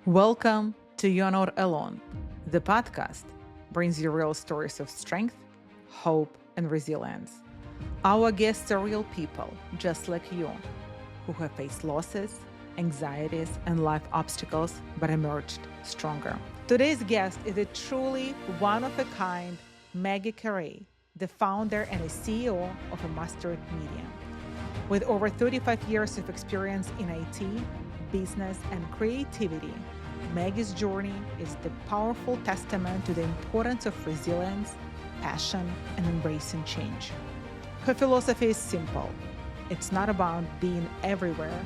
Welcome to You're Not Alone. The podcast brings you real stories of strength, hope, and resilience. Our guests are real people, just like you, who have faced losses, anxieties, and life obstacles, but emerged stronger. Today's guest is a truly one-of-a-kind Maggie Carey, the founder and a CEO of a mastered media. With over 35 years of experience in IT, business, and creativity, Maggie's journey is the powerful testament to the importance of resilience, passion, and embracing change. Her philosophy is simple. It's not about being everywhere,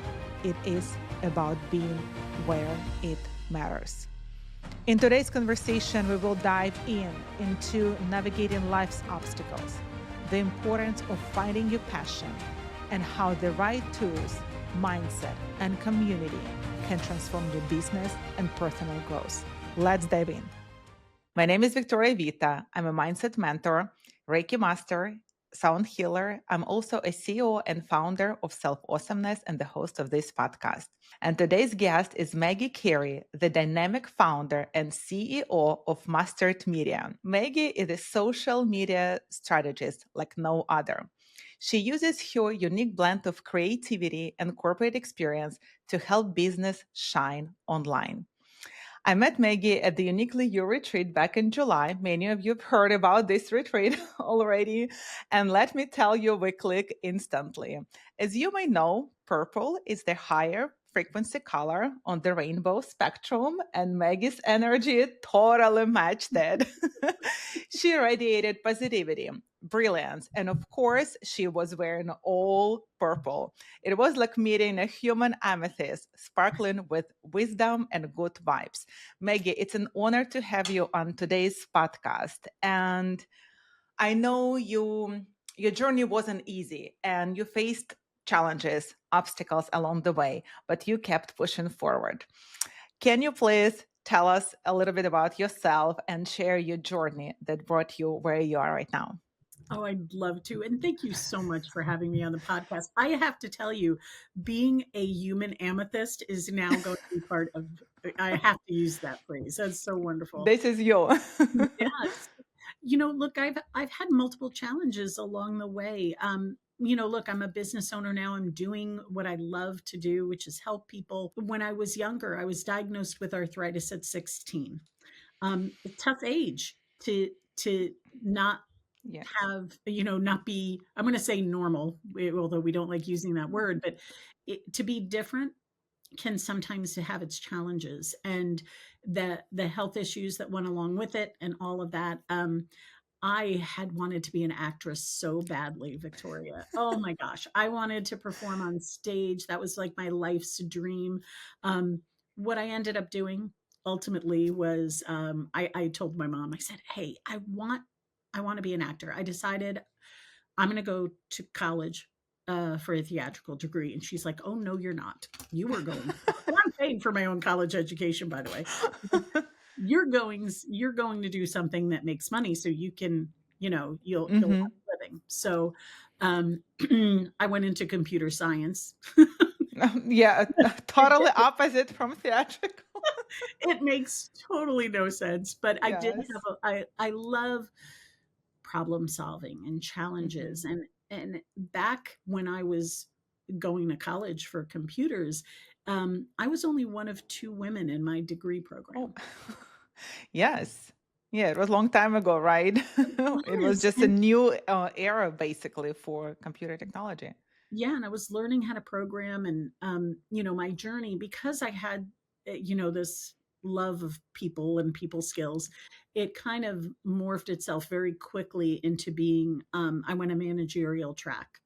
it is about being where it matters. In today's conversation, we will dive into navigating life's obstacles, the importance of finding your passion, and how the right tools, mindset, and community can transform your business and personal growth. Let's dive in. My name is Victoria Vita. I'm a mindset mentor, Reiki master, sound healer. I'm also a CEO and founder of Self Awesomeness and the host of this podcast. And today's guest is Maggie Carey, the dynamic founder and CEO of Mastered Media. Maggie is a social media strategist like no other. She uses her unique blend of creativity and corporate experience to help business shine online. I met Maggie at the Uniquely You retreat back in July. Many of you have heard about this retreat already. And let me tell you, we click instantly. As you may know, purple is the higher frequency color on the rainbow spectrum, and Maggie's energy totally matched that. She radiated positivity, brilliance, and of course, she was wearing all purple. It was like meeting a human amethyst, sparkling with wisdom and good vibes. Maggie, it's an honor to have you on today's podcast. And I know your journey wasn't easy and you faced challenges, obstacles along the way, but you kept pushing forward. Can you please tell us a little bit about yourself and share your journey that brought you where you are right now? Oh, I'd love to. And thank you so much for having me on the podcast. I have to tell you, being a human amethyst is now going to be part of, I have to use that phrase. That's so wonderful. This is you. Yes. Look, I've had multiple challenges along the way. Look, I'm a business owner now. I'm doing what I love to do, which is help people. When I was younger, I was diagnosed with arthritis at 16. A tough age to not Yes. not be, I'm going to say normal, although we don't like using that word, but to be different can sometimes have its challenges, and the health issues that went along with it and all of that. I had wanted to be an actress so badly, Victoria. Oh my gosh. I wanted to perform on stage. That was like my life's dream. What I ended up doing ultimately was I told my mom, I said, hey, I want to be an actor. I decided I'm going to go to college for a theatrical degree. And she's like, oh, no, you're not. You are going. And I'm paying for my own college education, by the way. You're going to do something that makes money so you can, you'll have Hmm. a living. So um, I went into computer science. Yeah, it, totally opposite from theatrical. it makes totally no sense, but I did have Yes. I love problem solving and challenges, Hmm. and back when I was going to college for computers, I was only one of two women in my degree Oh, program. yes. Yeah, it was a long time ago, right? It It was was, just a and new era, basically, for computer technology. yeah, and I was learning how to program, and my journey, because I had this love of people and people skills. It kind of morphed itself very quickly into being, I went a managerial track.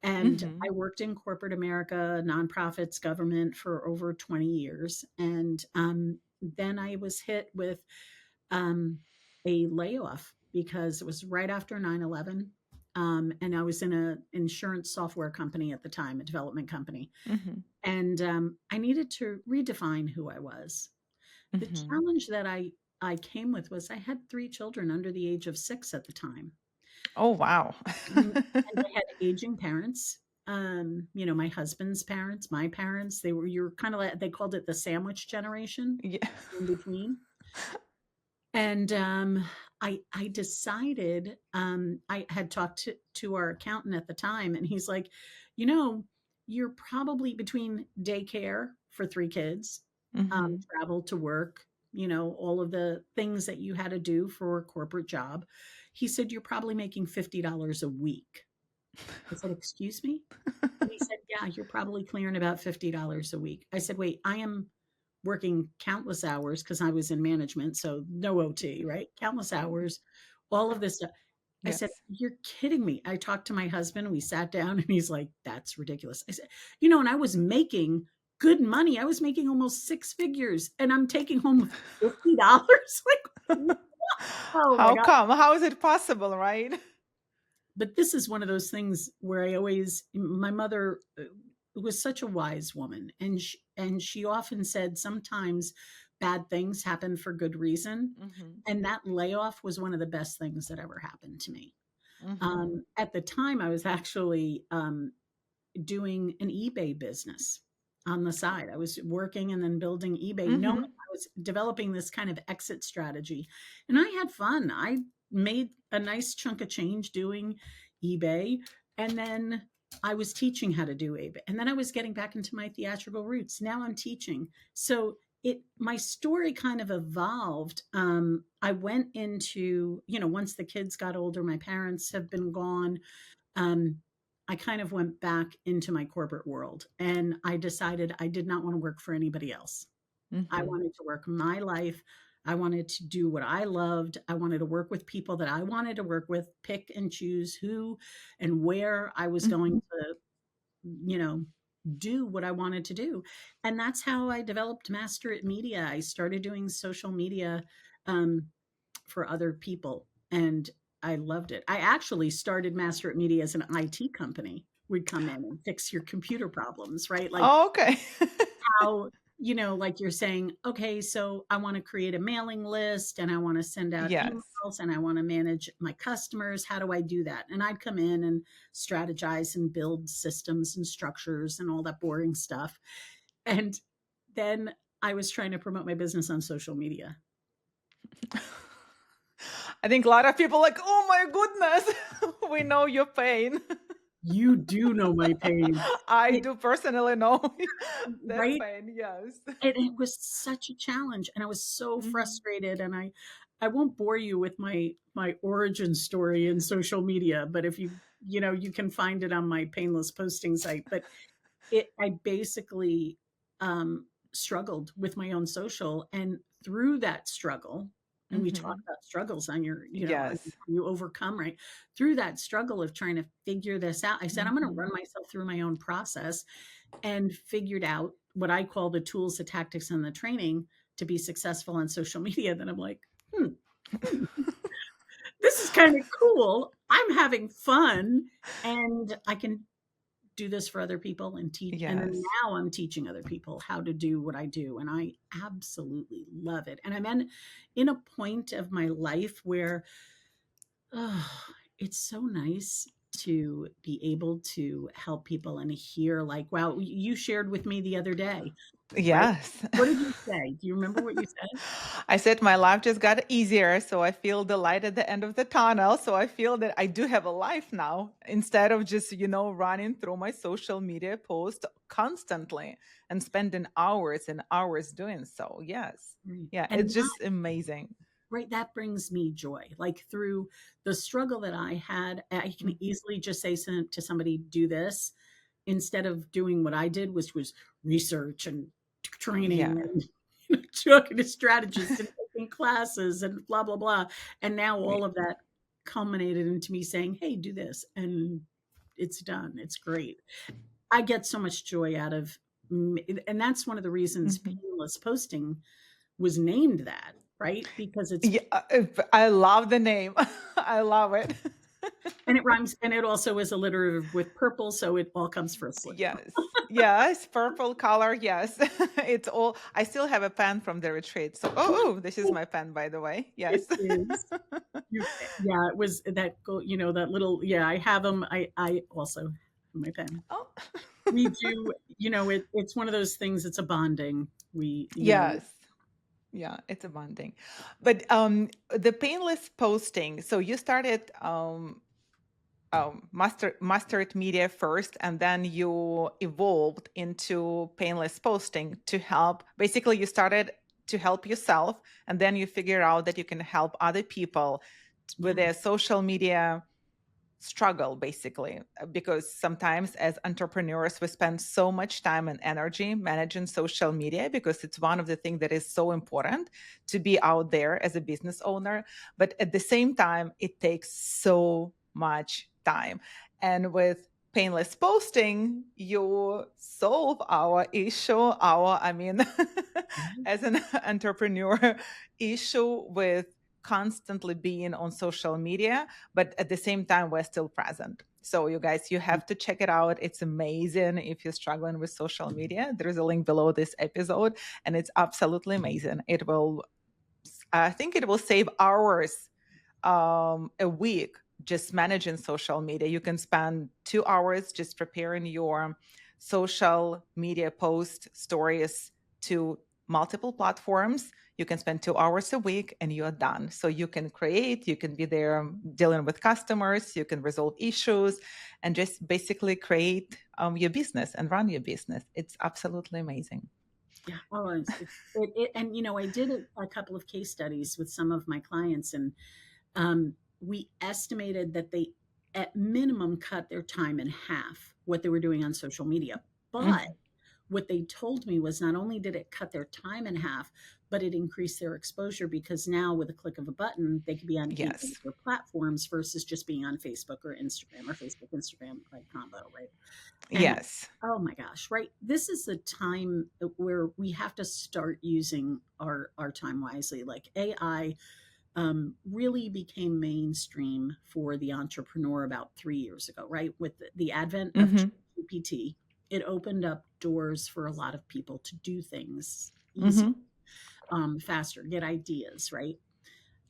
And Hmm. I worked in corporate America, nonprofits, government for over 20 years. And then I was hit with um, a layoff because it was right after 9/11. And I was in an insurance software company at the time, a development company. Hmm. And I needed to redefine who I was. The Hmm. challenge that I came with was I had three children under the age of 6 at the time. Oh, wow. And I had aging parents, my husband's parents, my parents, you're kind of like, they called it the sandwich generation Yeah. in between. And I decided, I had talked to our accountant at the time, and he's like, you know, you're probably between daycare for 3 kids, Hmm. travel to work, all of the things that you had to do for a corporate job. He said, you're probably making $50 a week. I said, excuse me? And he said, yeah, you're probably clearing about $50 a week. I said, wait, I am working countless hours because I was in management, so no OT, right? Countless hours, all of this stuff. I said, Yes. you're kidding me. I talked to my husband, we sat down, and he's like, that's ridiculous. I said, and I was making good money. I was making almost 6 figures, and I'm taking home $50. Like, oh my How God. come? How is it possible, right? But this is one of those things where my mother was such a wise woman, and she often said sometimes bad things happen for good reason, Hmm. and that layoff was one of the best things that ever happened to me. Hmm. At the time, I was actually doing an eBay business on the side. I was working and then building eBay, knowing Hmm. I was developing this kind of exit strategy. And I had fun. I made a nice chunk of change doing eBay. And then I was teaching how to do eBay. And then I was getting back into my theatrical roots. Now I'm teaching. So my story kind of evolved. I went into, once the kids got older, my parents have been gone. um, I kind of went back into my corporate world, and I decided I did not want to work for anybody else. I Hmm. wanted to work my life. I wanted to do what I loved. I wanted to work with people that I wanted to work with, pick and choose who and where I was going Hmm. to, you know, do what I wanted to do. And that's how I developed Master at Media. I started doing social media um, for other people, and I loved it. I actually started Master at Media as an IT company. We'd come in and fix your computer problems, right? Like Oh, okay. how, like you're saying, okay, so I want to create a mailing list and I want to send out Yes. emails and I want to manage my customers. How do I do that? And I'd come in and strategize and build systems and structures and all that boring stuff. And then I was trying to promote my business on social media. I think a lot of people like, oh my goodness, we know your pain. You do know my pain. I It, do personally know that right? pain. Yes. And it was such a challenge, and I was so Hmm. frustrated, and I won't bore you with my origin story in social media, but if you can find it on my painless posting site. But I basically struggled with my own social, and through that struggle, and we talk Hmm. about struggles on Yes. you overcome, right? Through that struggle of trying to figure this out, I said, I'm going to Hmm. run myself through my own process, and figured out what I call the tools, the tactics, and the training to be successful on social media. Then I'm like, hmm, hmm, this is kind of cool. I'm having fun, and I can do this for other people and teach. And then Yes. now I'm teaching other people how to do what I do. And I absolutely love it. And I'm in a point of my life where oh, it's so nice to be able to help people and hear, like, wow, you shared with me the other day, right? Yes. What did you say? Do you remember what you said? I said my life just got easier, so I feel the light at the end of the tunnel. So I feel that I do have a life now instead of just, running through my social media post constantly and spending hours and hours doing so. Yes. Right. Yeah, And it's just amazing. right, that brings me joy. Like through the struggle that I had, I can Mhm. easily just say to somebody, do this, instead of doing what I did, which was research and training Yeah. and talking to strategists and taking classes and blah, blah, blah. And now all of that culminated into me saying, hey, do this. And it's done. It's great. I get so much joy out of, and that's one of the reasons Mhm. painless posting was named that, right? Because it's Yeah, I love the name. I love it. and it rhymes, and it also is alliterative with purple, so it all comes firstly. Yes. Yes, purple color. Yes. It's all I still have a pen from the retreat. So, this is my pen, by the way. It Yes. is. Yeah, it was that that little, yeah, I have them. I also my family. Oh, We do, it's one of those things, it's a bonding. yes. Yeah, it's a bonding. But the painless posting, so you started mastered media first, and then you evolved into painless posting to help. Basically, you started to help yourself, and then you figure out that you can help other people with Yeah. their social media struggle, basically, because sometimes as entrepreneurs we spend so much time and energy managing social media because it's one of the things that is so important to be out there as a business owner, but at the same time it takes so much time. And with painless posting you solve our issue, our, I mean, Mhm. as an entrepreneur, issue with constantly being on social media, but at the same time we're still present. So you guys, you have to check it out. It's amazing. If you're struggling with social media, there is a link below this episode, and it's absolutely amazing. It will, I think it will save hours a week just managing social media. You can spend 2 hours just preparing your social media post stories to multiple platforms. You can spend 2 hours a week and you're done. So you can create, you can be there dealing with customers, you can resolve issues, and just basically create your business and run your business. It's absolutely amazing. Yeah. Oh, and I did a couple of case studies with some of my clients, and we estimated that they at minimum cut their time in half what they were doing on social media. But Mhm. what they told me was not only did it cut their time in half, but it increased their exposure because now with a click of a button, they could be on 8 Yes. other platforms versus just being on Facebook or Facebook, Instagram, like combo, right? And Yes. oh my gosh, right? This is the time where we have to start using our time wisely. Like AI really became mainstream for the entrepreneur about 3 years ago, right? With the advent of Hmm. GPT, it opened up doors for a lot of people to do things easier, Hmm. faster, get ideas, right?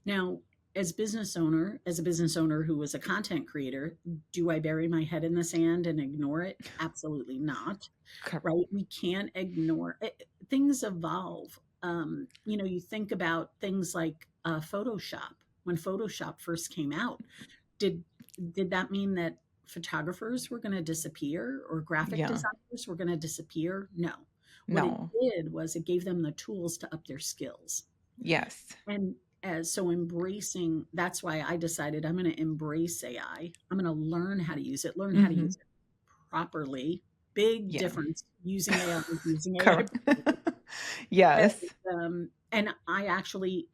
Now, as a business owner who was a content creator, do I bury my head in the sand and ignore it? Absolutely not, right? We can't ignore it. Things evolve. You think about things like Photoshop. When Photoshop first came out, did did that mean that photographers were going to disappear or graphic Yeah. designers were going to disappear? No. What it No. did was it gave them the tools to up their skills. Yes. And as so embracing, that's why I decided I'm going to embrace AI. I'm going to learn how to use it, learn how to Hmm. use it properly. Big Yeah. difference using AI with using AI Correct. poorly. Yes. And I actually,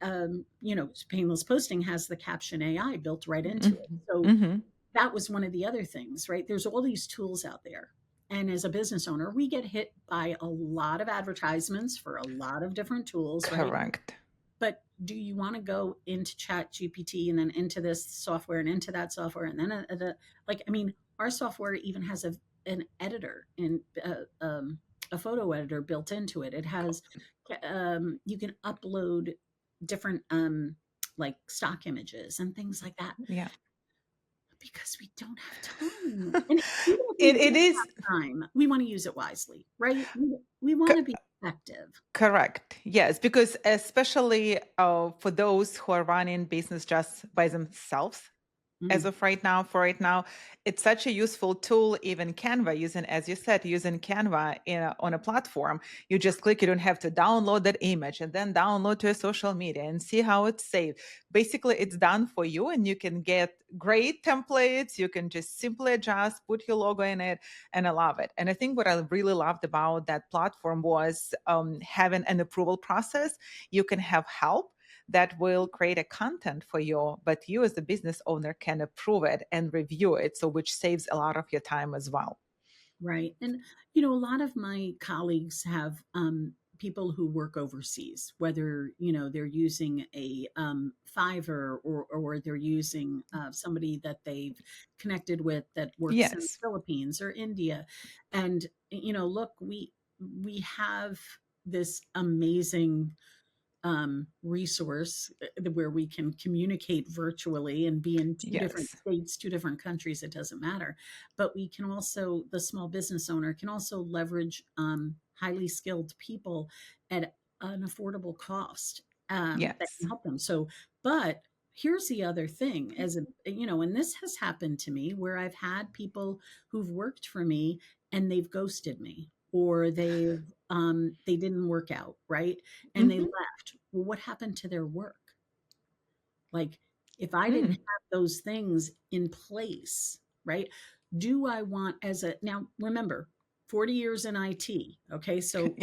Painless Posting has the caption AI built right into it. Mhm. So Mhm. that was one of the other things, right? There's all these tools out there. And as a business owner, we get hit by a lot of advertisements for a lot of different tools, right? Correct. But do you want to go into Chat GPT and then into this software and into that software and then I mean, our software even has an editor and a photo editor built into it. It has you can upload different like stock images and things like that Yeah. because we don't have time. And even if we It do is have time, we want to use it wisely, right? We want to co- be effective. correct. Yes, because especially for those who are running business just by themselves, as Mm, of right now, for right now, it's such a useful tool. Even Canva, using, as you said, using Canva on a platform, you just click, you don't have to download that image and then download to a social media and see how it's saved. Basically it's done for you, and you can get great templates. You can just simply adjust, put your logo in it, and I love it. And I think what I really loved about that platform was having an approval process. You can have help that will create a content for you, but you as the business owner can approve it and review it, so which saves a lot of your time as well. right. And, a lot of my colleagues have people who work overseas, whether, they're using a Fiverr or they're using somebody that they've connected with that works in the Yes. Philippines or India. And, look, we have this amazing resource where we can communicate virtually and be in two different Yes. states, two different countries, it doesn't matter. But we can also, the small business owner can also leverage highly skilled people at an affordable cost that Yes. can help them. So, but here's the other thing, as a, and this has happened to me where I've had people who've worked for me and they've ghosted me, or they didn't work out, right? And they Hmm. left. Well, what happened to their work? Like, if I didn't Mm. have those things in place, right? Do I want, as a, now remember, 40 years in IT, okay? So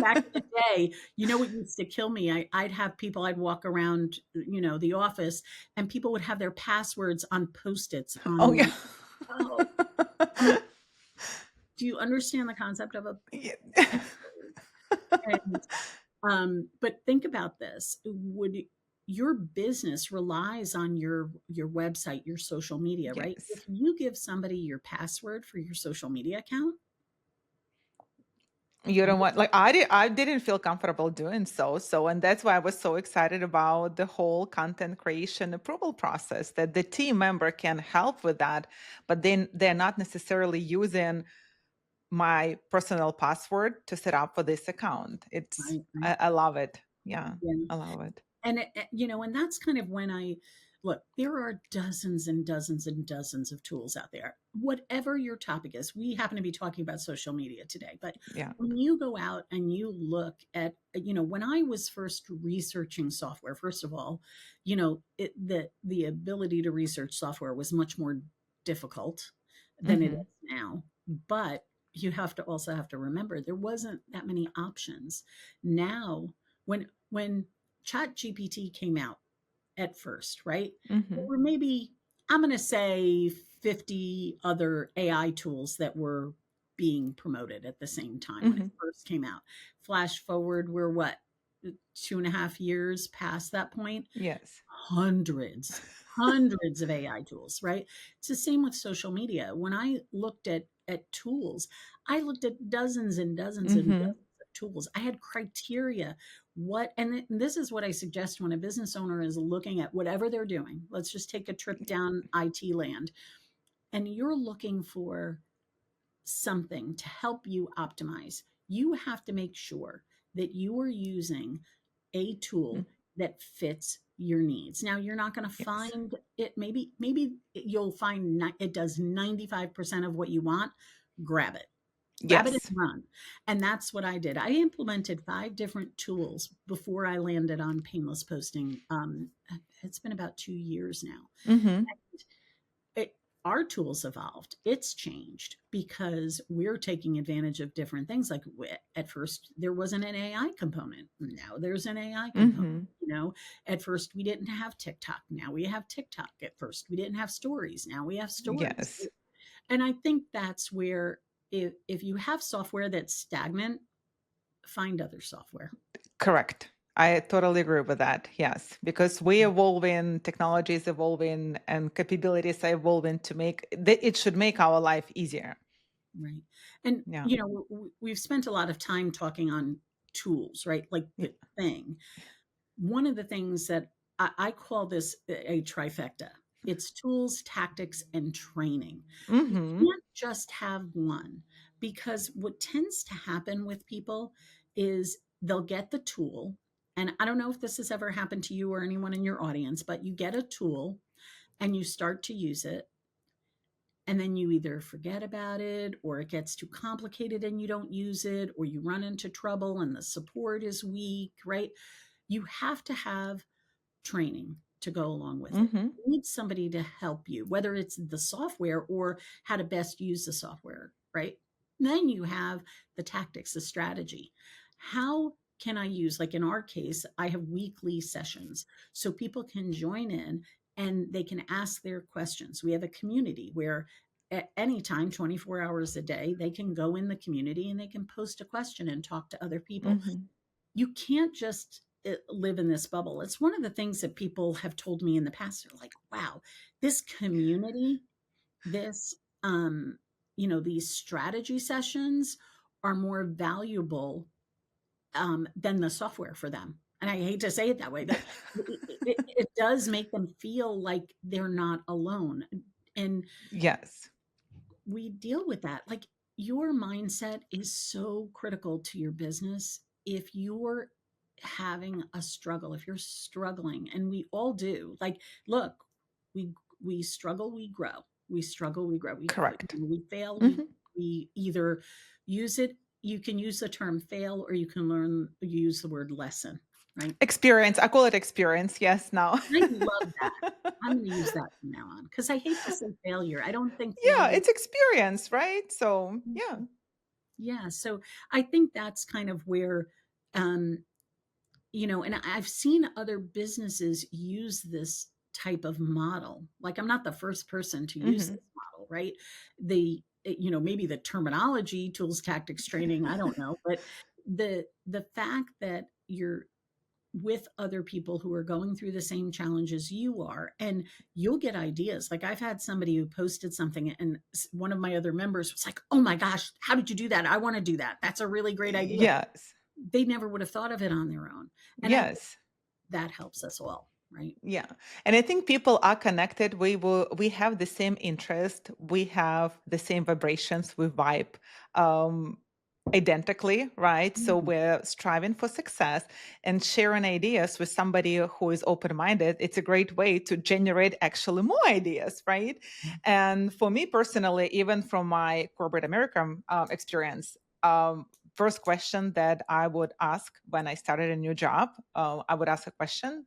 back in the day, you know what used to kill me? I'd have people, I'd walk around, the office, and people would have their passwords on Post-its Oh on yeah. the, oh, I'm like, do you understand the concept of a Yeah. password? And but think about this. Would your business relies on your website, your social media, right? If Yes. you give somebody your password for your social media account, You know what? Like I didn't feel comfortable doing so. So and that's why I was so excited about the whole content creation approval process that the team member can help with that, but then they're not necessarily using my personal password to set up for this account. It's right, right, I love it. Yeah, yeah. I love it. And and that's kind of when I look, there are dozens and dozens and dozens of tools out there. Whatever your topic is, we happen to be talking about social media today, but Yeah. when you go out and you look at, when I was first researching software, first of all, the ability to research software was much more difficult than it Hmm. is now. But you have to remember there wasn't that many options. Now, when Chat GPT came out at first, right? There Hmm. were maybe, I'm going to say 50 other AI tools that were being promoted at the same time when it Hmm. first came out. Flash forward, we're what, 2.5 years past that point? Yes. Hundreds of AI tools, right? It's the same with social media. When I looked at tools, I looked at dozens and dozens and Hmm. dozens of tools. I had criteria. This is what I suggest when a business owner is looking at whatever they're doing. Let's just take a trip down IT land, and you're looking for something to help you optimize. You have to make sure that you are using a tool that fits your needs. Now, you're not going to Yes. find it. Maybe you'll find it does 95% of what you want. Grab it. Grab it and Yes. run. And that's what I did. I implemented 5 different tools before I landed on painless posting. It's been about 2 years now. Hmm. It, our tools evolved. It's changed because we're taking advantage of different things. Like at first, there wasn't an AI component. Now there's an AI component. Hmm. At first we didn't have TikTok. Now we have TikTok. At first we didn't have stories. Now we have stories. Yes. And I think that's where, if you have software that's stagnant, find other software. Correct. I totally agree with that. Yes, because we evolving, technology is evolving, and capabilities are evolving to make it should make our life easier. Right. And, Yeah. we've spent a lot of time talking on tools, right? Like Yeah. the thing. One of the things that I call this a trifecta. It's tools, tactics, and training. You Hmm. can't just have one, because what tends to happen with people is they'll get the tool. And I don't know if this has ever happened to you or anyone in your audience, but you get a tool and you start to use it, and then you either forget about it, or it gets too complicated and you don't use it, or you run into trouble and the support is weak, right? You have to have training to go along with it. Hmm. You need somebody to help you, whether it's the software or how to best use the software, right? And then you have the tactics, the strategy. How can I use, like in our case, I have weekly sessions so people can join in and they can ask their questions. We have a community where at any time, 24 hours a day, they can go in the community and they can post a question and talk to other people. Hmm. You can't just live in this bubble. It's one of the things that people have told me in the past. They're like, wow, this community, this, these strategy sessions are more valuable than the software for them. And I hate to say it that way, that it does make them feel like they're not alone. And Yes. we deal with that. Like your mindset is so critical to your business. If you're having a struggle, if you're struggling, and we all do, like, look, we we struggle, we grow. We struggle, we grow. Correct. We fail, Hmm. we either use it. You can use the term fail, or you can use the word lesson, right? Experience. I call it experience. Yes, now. I love that. I'm going to use that from now on because I hate to say failure. I don't think Yeah, failure. it's experience, right? So, yeah. Yeah, so I think that's kind of where, um, and I've seen other businesses use this type of model. Like I'm not the first person to use Hmm. this model, right? Maybe the terminology, tools, tactics, training, I don't know, but the fact that you're with other people who are going through the same challenges you are, and you'll get ideas. Like I've had somebody who posted something, and one of my other members was like, oh my gosh, how did you do that? I want to do that. That's a really great idea. Yes. They never would have thought of it on their own. And I think Yes. that helps us all, right? Yeah. And I think people are connected. We have the same interest. We have the same vibrations. We vibe um identically, right? So Mm, we're striving for success, and sharing ideas with somebody who is open-minded. It's a great way to generate actually more ideas, right? And for me personally, even from my corporate American experience, first question that I would ask when I started a new job, I would ask a question: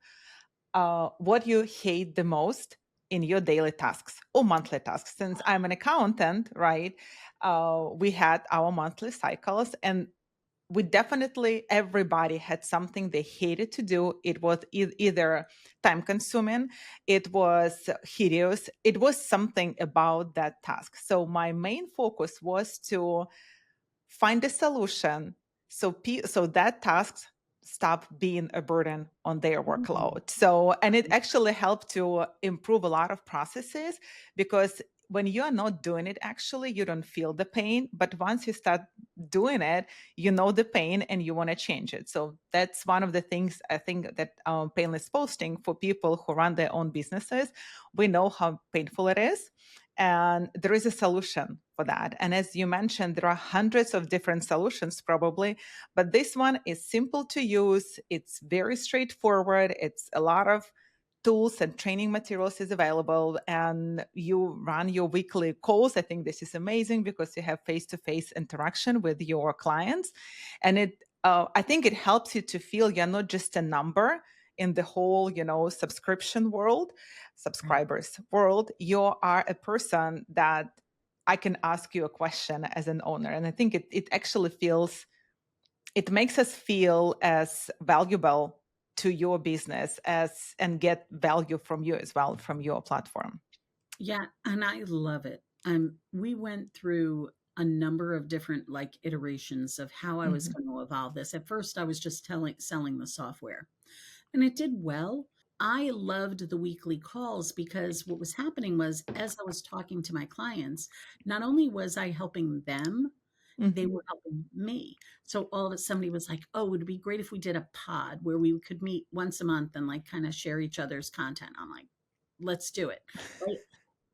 what you hate the most in your daily tasks or monthly tasks. Since I'm an accountant, right? We had our monthly cycles, and we definitely, everybody had something they hated to do. It was either time consuming, it was hideous, it was something about that task. So my main focus was to find a solution so so that tasks stop being a burden on their mm, workload. So, and it actually helped to improve a lot of processes, because when you are not doing it, actually you don't feel the pain, but once you start doing it, you know the pain and you want to change it. So that's one of the things I think that painless posting, for people who run their own businesses, we know how painful it is, and there is a solution for that. And as you mentioned, there are hundreds of different solutions probably, but this one is simple to use. It's very straightforward. It's a lot of tools and training materials is available, and you run your weekly calls. I think this is amazing because you have face-to-face interaction with your clients, and I think it helps you to feel you're not just a number in the whole, subscription world, right. subscribers world. You are a person that I can ask you a question as an owner. And I think it actually it makes us feel as valuable to your business as and get value from you as well, from your platform. Yeah, and I love it. We went through a number of different like iterations of how I was Hmm. going to evolve this. At first, I was just selling the software, and it did well. I loved the weekly calls because what was happening was, as I was talking to my clients, not only was I helping them, they Hmm. were helping me. So all of it, somebody was like, "Oh, it would be great if we did a pod where we could meet once a month and like kind of share each other's content." I'm like, "Let's do it." Right?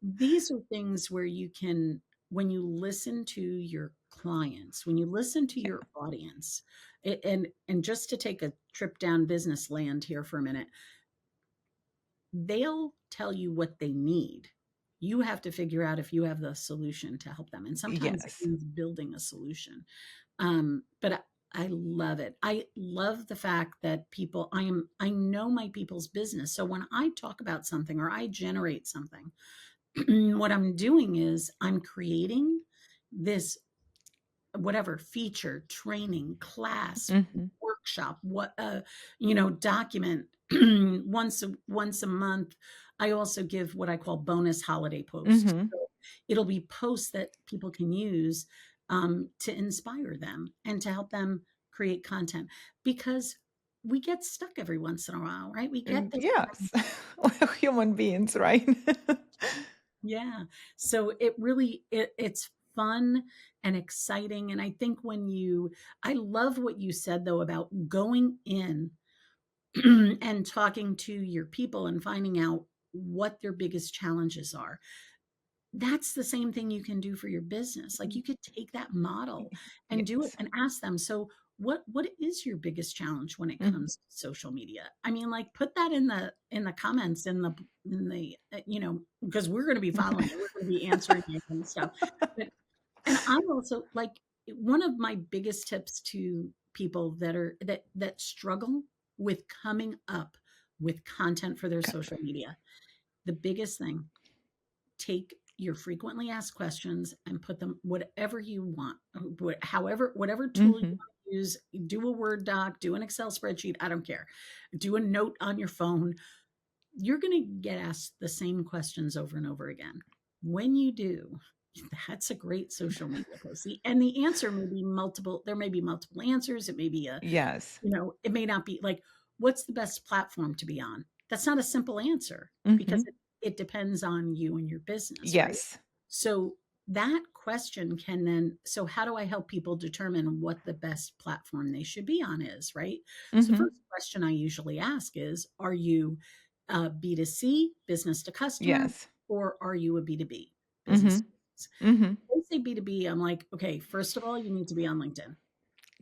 These are things where you can, when you listen to your clients, when you listen to Yeah. your audience, and just to take a trip down business land here for a minute, they'll tell you what they need. You have to figure out if you have the solution to help them. And sometimes it Yes. means building a solution. But I love it. I love the fact that I know my people's business. So when I talk about something or I generate something, what I'm doing is I'm creating this whatever feature, training, class, Hmm. workshop, document once a month. I also give what I call bonus holiday posts. Hmm. So it'll be posts that people can use to inspire them and to help them create content because we get stuck every once in a while, right? We get this. Yes. We're human beings, right? Yeah. So it's fun and exciting. And I think I love what you said though about going in and talking to your people and finding out what their biggest challenges are. That's the same thing you can do for your business. Like, you could take that model and do it Yes. and ask them, "So what is your biggest challenge when it Mhm. comes to social media?" I mean, like, put that in the comments, because we're gonna be following it. We're gonna be answering it and stuff. But and I also like, one of my biggest tips to people that struggle with coming up with content for their social media, the biggest thing, take your frequently asked questions and put them whatever you want, however, whatever tool you Mhm. want to use, do a Word doc, do an Excel spreadsheet, I don't care. Do a note on your phone. You're going to get asked the same questions over and over again. When you do, that's a great social media post. And the answer may be multiple, there may be multiple answers. It may be Yes. it may not be like, what's the best platform to be on? That's not a simple answer, because Mhm. it depends on you and your business, right? Yes. So that question can then, so how do I help people determine what the best platform they should be on is, right? So the Mhm. first question I usually ask is, are you B2C, business to customer, Yes. or are you a B2B, business to Mhm. business? Mhm. When I say B2B, I'm like, okay, first of all, you need to be on LinkedIn.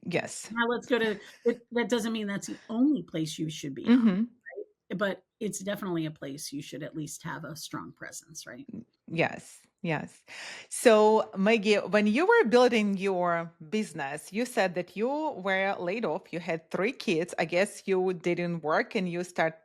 Yes. Now let's go to it. That doesn't mean that's the only place you should be on, Mhm. but it's definitely a place you should at least have a strong presence, right? Yes. Yes. So, Maggie, when you were building your business, you said that you were laid off. You had 3 kids. I guess you didn't work and you start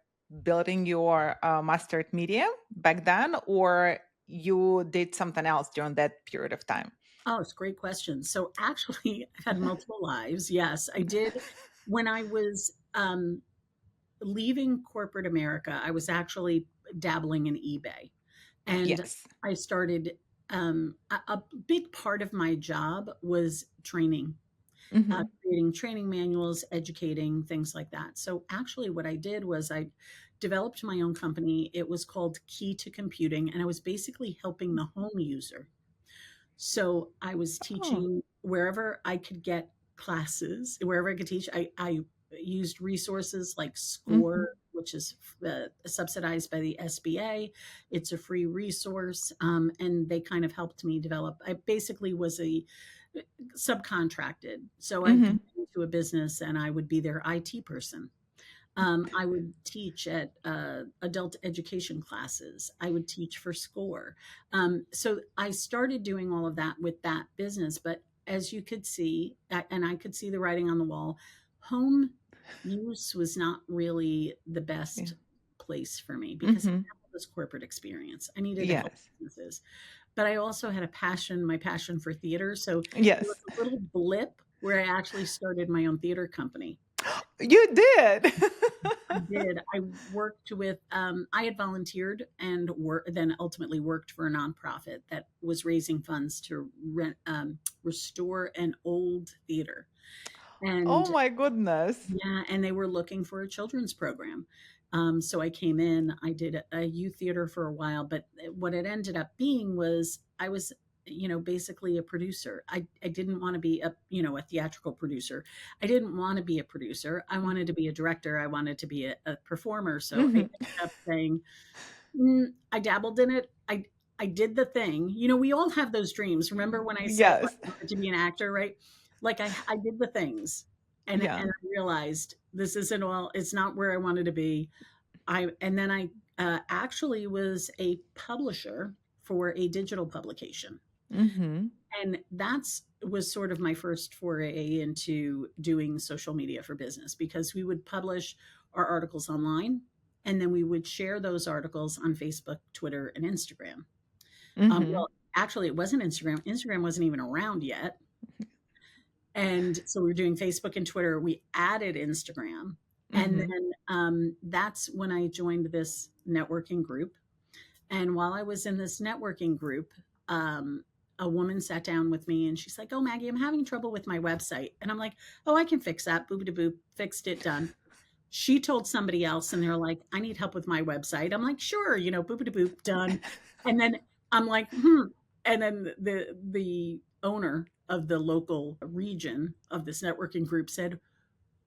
building your mastered media back then, or you did something else during that period of time? Oh, it's a great question. So actually, I've had multiple lives. Yes, I did. When I was leaving corporate America, I was actually dabbling in eBay, and Yes. I started. A big part of my job was training, Mm-hmm. creating training manuals, educating, things like that. So actually, what I did was I developed my own company. It was called Key to Computing, and I was basically helping the home user. So I was Oh. teaching wherever I could get classes, wherever I could teach. I used resources like Mm-hmm. SCORE, which is subsidized by the SBA. It's a free resource, and they kind of helped me develop. I basically was a subcontracted, so I'd Mm-hmm. come into a business and I would be their IT person. I would teach at adult education classes. I would teach for SCORE. So I started doing all of that with that business. But as you could see, and I could see the writing on the wall, home use was not really the Yeah. best place for me because I Mm-hmm. had all this corporate experience. I needed to help Yes. businesses, but I also had my passion for theater. So there was Yes. a little blip where I actually started my own theater company. You did. I did. I worked with, I had volunteered and then ultimately worked for a nonprofit that was raising funds to restore an old theater. Oh And my goodness. yeah, and they were looking for a children's program. So I came in, I did a youth theater for a while, but what it ended up being was I was, basically a producer. I didn't want to be a theatrical producer. I didn't want to be a producer. I wanted to be a director. I wanted to be a performer. So I Mhm. ended up saying, I dabbled in it. I did the thing. We all have those dreams. Remember when I said, like, Yes. I wanted to be an actor, right? Like, I did the things, and Yeah. I realized this isn't all. It's not where I wanted to be. I actually was a publisher for a digital publication, Mhm. and that's was sort of my first foray into doing social media for business, because we would publish our articles online, and then we would share those articles on Facebook, Twitter, and Instagram. Mhm. Well, actually, it wasn't Instagram. Instagram wasn't even around yet. And so we were doing Facebook and Twitter. We added Instagram. And Mhm. then that's when I joined this networking group. And while I was in this networking group, a woman sat down with me and she's like, "Oh, Maggie, I'm having trouble with my website." And I'm like, "Oh, I can fix that. Boop de boop, fixed it, done." She told somebody else and they're like, "I need help with my website." I'm like, "Sure, boop de boop, done." And then I'm like, "Hmm." And then the owner of the local region of this networking group said,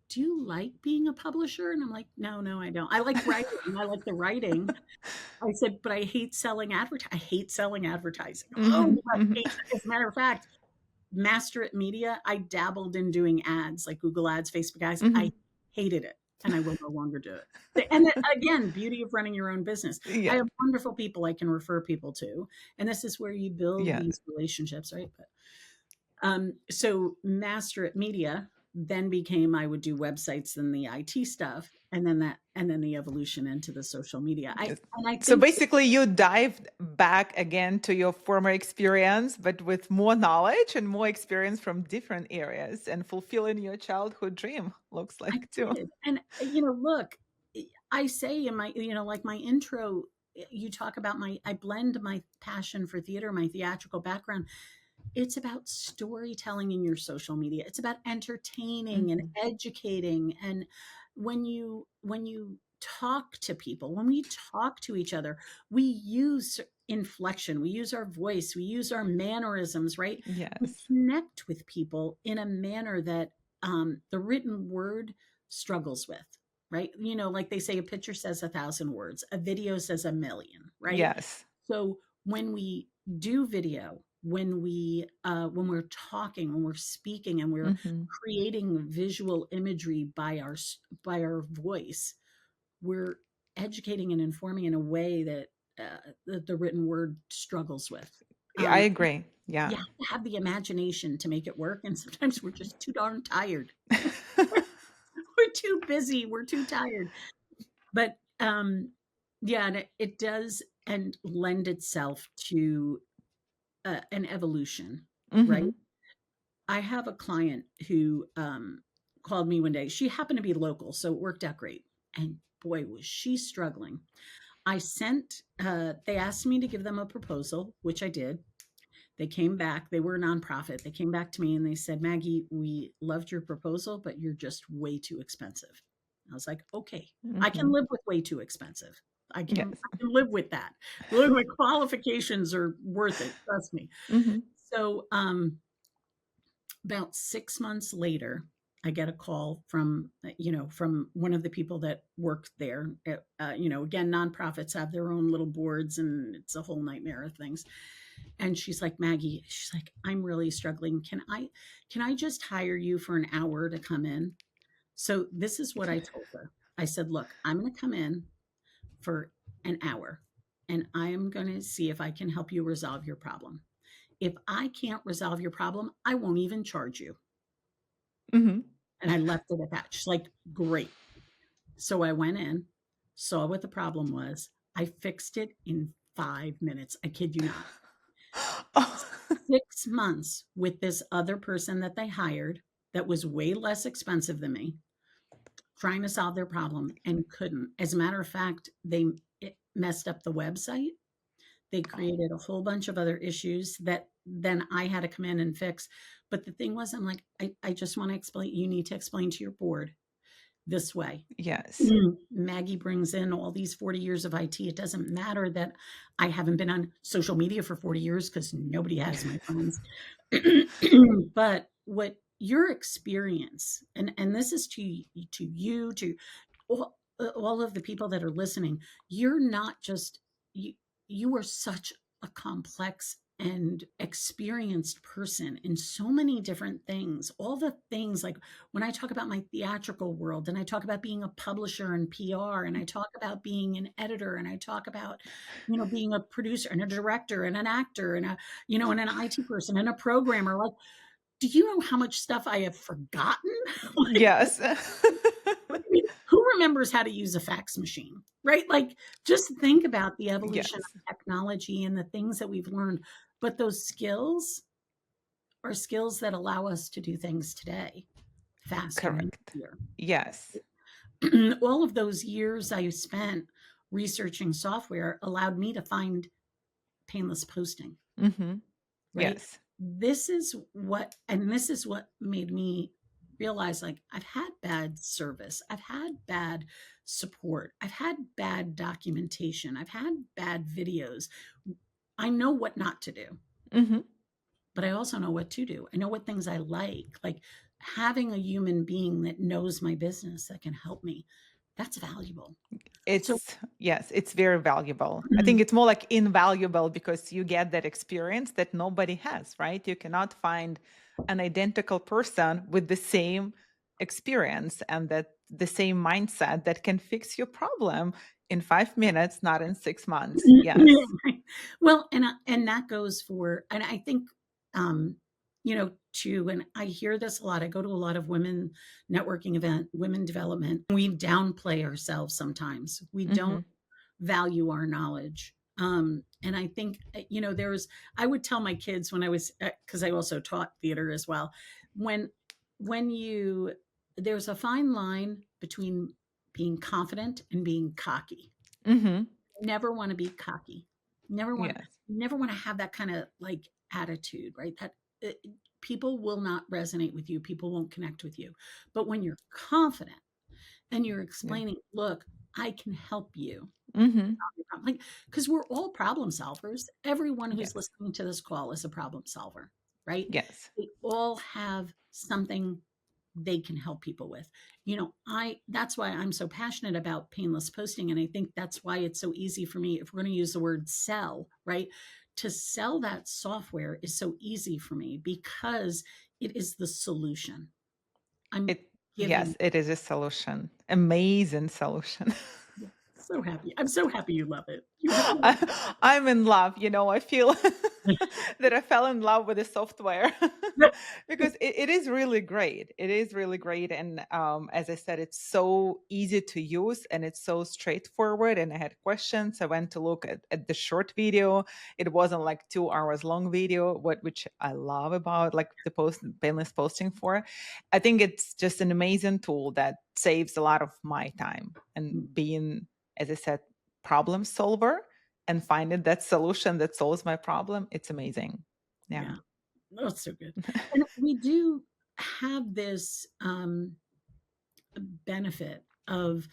do you like being a publisher? And I'm like, no, no, I don't. I like writing. I like the writing. I said, but I hate selling I hate selling advertising. Oh, Hmm. I Hmm. hate, as a matter of fact, master at media, I dabbled in doing ads like Google ads, Facebook ads. Hmm. I hated it and I will no longer do it. And again, beauty of running your own business. I Yeah. have wonderful people I can refer people to. And this is where you build Yeah. these relationships, right? So master at media then became I would do websites and the IT stuff, and then the evolution into the social media. I So think basically, you dived back again to your former experience, but with more knowledge and more experience from different areas and fulfilling your childhood dream, looks I like too. did. And look, I say in my like my intro, you talk about I blend my passion for theater, my theatrical background. It's about storytelling in your social media. It's about entertaining and Hmm. educating. And when you talk to people, when we talk to each other, we use inflection, we use our voice, we use our mannerisms, right? We Yes. connect with people in a manner that the written word struggles with, right? Like they say, a picture says 1,000 words, a video says a million, right? Yes. So when we do video, when we're talking, when we're speaking, and we're Hmm. creating visual imagery by our voice, we're educating and informing in a way that the written word struggles with. Yeah, I Um, agree. Yeah. you have to have the imagination to make it work, and sometimes we're just too darn tired. We're too busy. We're too tired. But yeah, and it does and lend itself to an evolution, right? Hmm. I have a client who called me one day. She happened to be local, so it worked out great. And boy, was she struggling. They asked me to give them a proposal, which I did. They came back. They were a nonprofit. They came back to me and they said, Maggie, we loved your proposal, but you're just way too expensive. I was like, okay, I can Hmm. live with way too expensive. Yes. I can live with that. Look, my qualifications are worth it. Trust me. Hmm. So, about 6 months later, I get a call from one of the people that work there. Again, nonprofits have their own little boards, and it's a whole nightmare of things. And she's like, Maggie, she's like, I'm really struggling. Can I just hire you for an hour to come in? So this is what I told her. I said, look, I'm going to come in for an hour, and I am going to see if I can help you resolve your problem. If I can't resolve your problem, I won't even charge you. Hmm. And I left it at that. She's like, great. So I went in, saw what the problem was. I fixed it in 5 minutes. I kid you not. Oh. 6 months with this other person that they hired that was way less expensive than me, trying to solve their problem and couldn't. As a matter of fact, it messed up the website. They created a whole bunch of other issues that then I had to come in and fix. But the thing was, I'm like, I just want to explain, you need to explain to your board this way. Yes. Maggie brings in all these 40 years of IT. It doesn't matter that I haven't been on social media for 40 years because nobody has, my friends. But what your experience, and this is to you, to all of the people that are listening, you're not just you. You are such a complex and experienced person in so many different things. All the things, like when I talk about my theatrical world, and I talk about being a publisher and PR, and I talk about being an editor, and I talk about, being a producer and a director and an actor and and an IT person and a programmer. Like, do you know how much stuff I have forgotten? Like, Yes. I mean, who remembers how to use a fax machine, right? Like, just think about the evolution Yes. of technology and the things that we've learned. But those skills are skills that allow us to do things today faster and Correct. easier. Yes. All of those years I spent researching software allowed me to find painless posting, Hmm. right? Yes. This is what made me realize, like, I've had bad service, I've had bad support, I've had bad documentation, I've had bad videos. I know what not to do, Hmm. but I also know what to do. I know what things I like. Like, having a human being that knows my business that can help me, that's valuable. So Yes, it's very valuable. I mm, think it's more like invaluable because you get that experience that nobody has, right? You cannot find an identical person with the same experience and that the same mindset that can fix your problem in 5 minutes, not in 6 months. yeah, Yes. right. Well, and that goes for, and I think, too, and I hear this a lot. I go to a lot of women networking event, women development. We downplay ourselves sometimes. We don't Hmm. value our knowledge. And I think, I would tell my kids when I was, because I also taught theater as well, when, when you, there's a fine line between being confident and being cocky. Hmm. Never want to be cocky. Never want, Yes. never want to have that kind of like attitude, right? That uh, people will not resonate with you. People won't connect with you. But when you're confident and you're Yeah. explaining, look, I can help you, Hmm. like, because we're all problem solvers. Everyone who's Yes. listening to this call is a problem solver, right? Yes. We all have something they can help people with. I that's why I'm so passionate about painless posting. And I think that's why it's so easy for me, if we're going to use the word sell, right? To sell that software is so easy for me because it is the solution. I'm giving. Yes, it is a solution. Amazing solution. Yeah, so happy. I'm so happy you love it. You have no I'm in love, I feel idea. that I fell in love with the software because it is really great. It is really great. And as I said, it's so easy to use and it's so straightforward. And I had questions. I went to look at the short video. It wasn't like 2 hours long video, which I love about like the painless posting for. I think it's just an amazing tool that saves a lot of my time and being, as I said, problem solver and finding that solution that solves my problem. It's amazing. Yeah. Yeah. Oh, it's so good. And we do have this benefit of,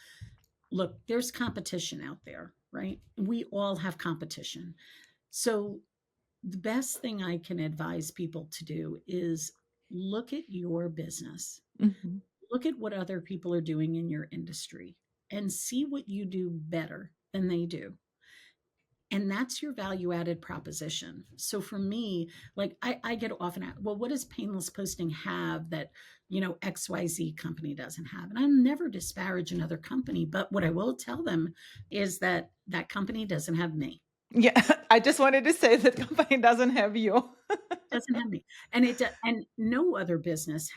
look, there's competition out there, right? We all have competition. So the best thing I can advise people to do is look at your business, Hmm. look at what other people are doing in your industry, and see what you do better than they do. And that's your value added proposition. So for me, like I get often asked, well, what does painless posting have that, XYZ company doesn't have? And I never disparage another company, but what I will tell them is that that company doesn't have me. Yeah. I just wanted to say that company doesn't have you. Doesn't have me. And no other business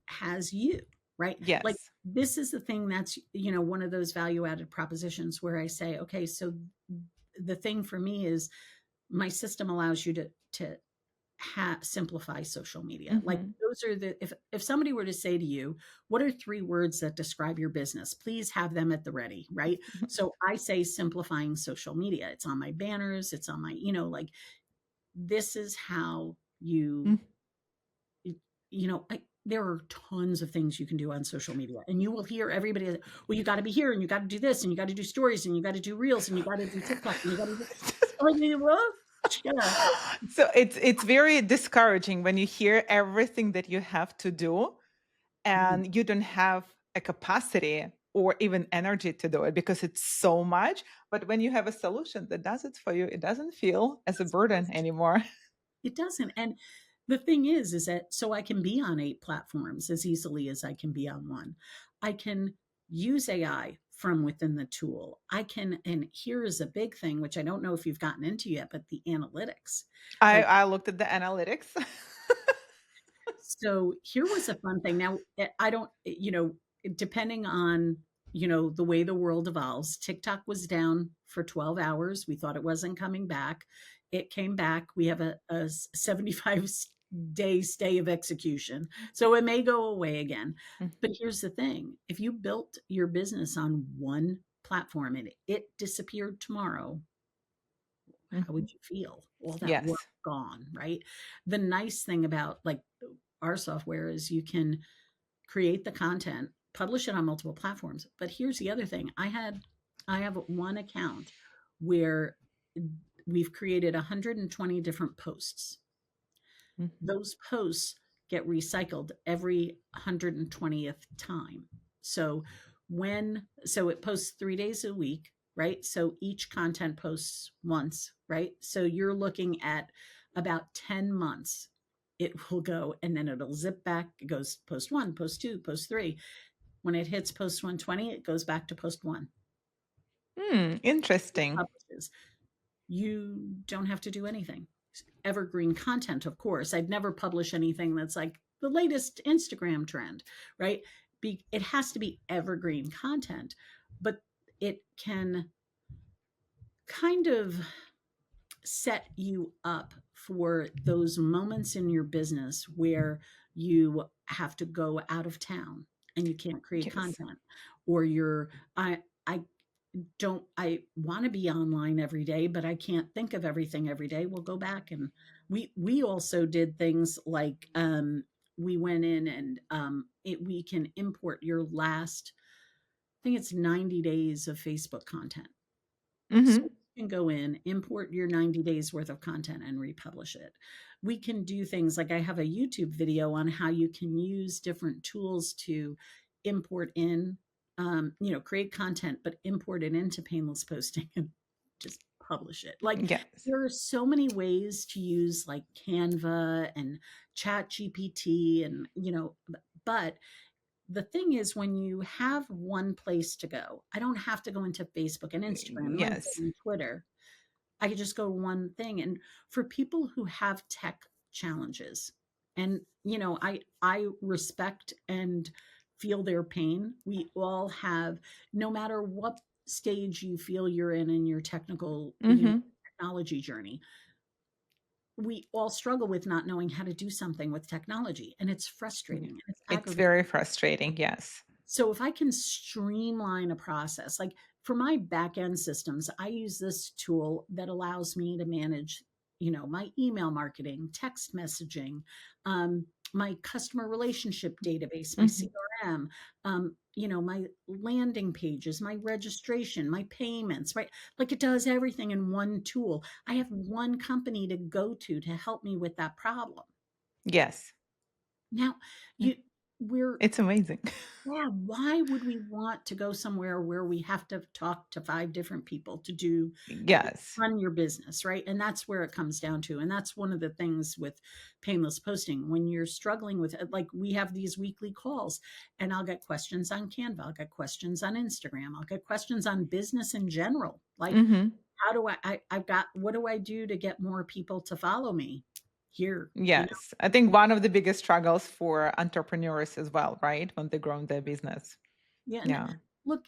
has you, right? Like, Yes. this is the thing that's, one of those value added propositions where I say, okay, so the thing for me is my system allows you to simplify social media. Like, Hmm. those are the, if somebody were to say to you, what are 3 words that describe your business, please have them at the ready, right? So I say simplifying social media. It's on my banners, it's on my, like, this is how you, there are tons of things you can do on social media, and you will hear everybody, well, you got to be here, and you got to do this, and you got to do stories, and you got to do reels, and you got to do TikTok, and you got to do, I mean, well, yeah. So it's very discouraging when you hear everything that you have to do Mhm. and you don't have a capacity or even energy to do it because it's so much. But when you have a solution that does it for you, it doesn't feel as a burden anymore. It doesn't. And the thing is that so I can be on 8 platforms as easily as I can be on one. I can use AI from within the tool. I can, and here is a big thing, which I don't know if you've gotten into yet, but the analytics. I, Like, I looked at the analytics. so here was a fun thing. Now, I don't, depending on, the way the world evolves, TikTok was down for 12 hours. We thought it wasn't coming back. It came back. We have a 75-day stay of execution. So it may go away again. But here's the thing, if you built your business on one platform and it disappeared tomorrow, how Mhm. would you feel? All that work Yes. gone, right? The nice thing about like our software is you can create the content, publish it on multiple platforms. But here's the other thing. I have one account where we've created 120 different posts. Mhm. Those posts get recycled every 120th time. So so it posts 3 days a week, right? So each content posts once, right? So you're looking at about 10 months. It will go and then it'll zip back. It goes post one, post two, post three. When it hits post 120, it goes back to post one. It Interesting. publishes. You don't have to do anything. Evergreen content, of course. I'd never publish anything that's like the latest Instagram trend, right? It has to be evergreen content, but it can kind of set you up for those moments in your business where you have to go out of town and you can't create Yes. content, or I don't I want to be online every day, but I can't think of everything every day. We'll go back, and we also did things like we went in and we can import your last, I think it's 90 days of Facebook content. So Hmm. you can go in, import your 90 days worth of content and republish it. We can do things like I have a YouTube video on how you can use different tools to import in, create content, but import it into Painless Posting and just publish it. Like Yes. there are so many ways to use like Canva and Chat GPT but the thing is, when you have one place to go, I don't have to go into Facebook and Instagram, LinkedIn, Yes. and Twitter. I could just go to one thing. And for people who have tech challenges, and I respect and feel their pain. We all have, no matter what stage you feel you're in your technical, Hmm. technology journey, we all struggle with not knowing how to do something with technology, and it's frustrating and it's It's aggravating. very frustrating. Yes. So if I can streamline a process, like for my back end systems, I use this tool that allows me to manage, my email marketing, text messaging, my customer relationship database, my Hmm. CRM, my landing pages, my registration, my payments, right? Like it does everything in one tool. I have one company to go to help me with that problem. Yes. Now, you we're It's amazing. yeah, why would we want to go somewhere where we have to talk to 5 different people to Yes. run your business, right? And that's where it comes down to, and that's one of the things with Painless Posting. When you're struggling with like, we have these weekly calls, and I'll get questions on Canva, I'll get questions on Instagram, I'll get questions on business in general. Like, Hmm. how do I've got, what do I do to get more people to follow me? Here, Yes. I think one of the biggest struggles for entrepreneurs as well, right? When they grow their business. Yeah, and Yeah. look,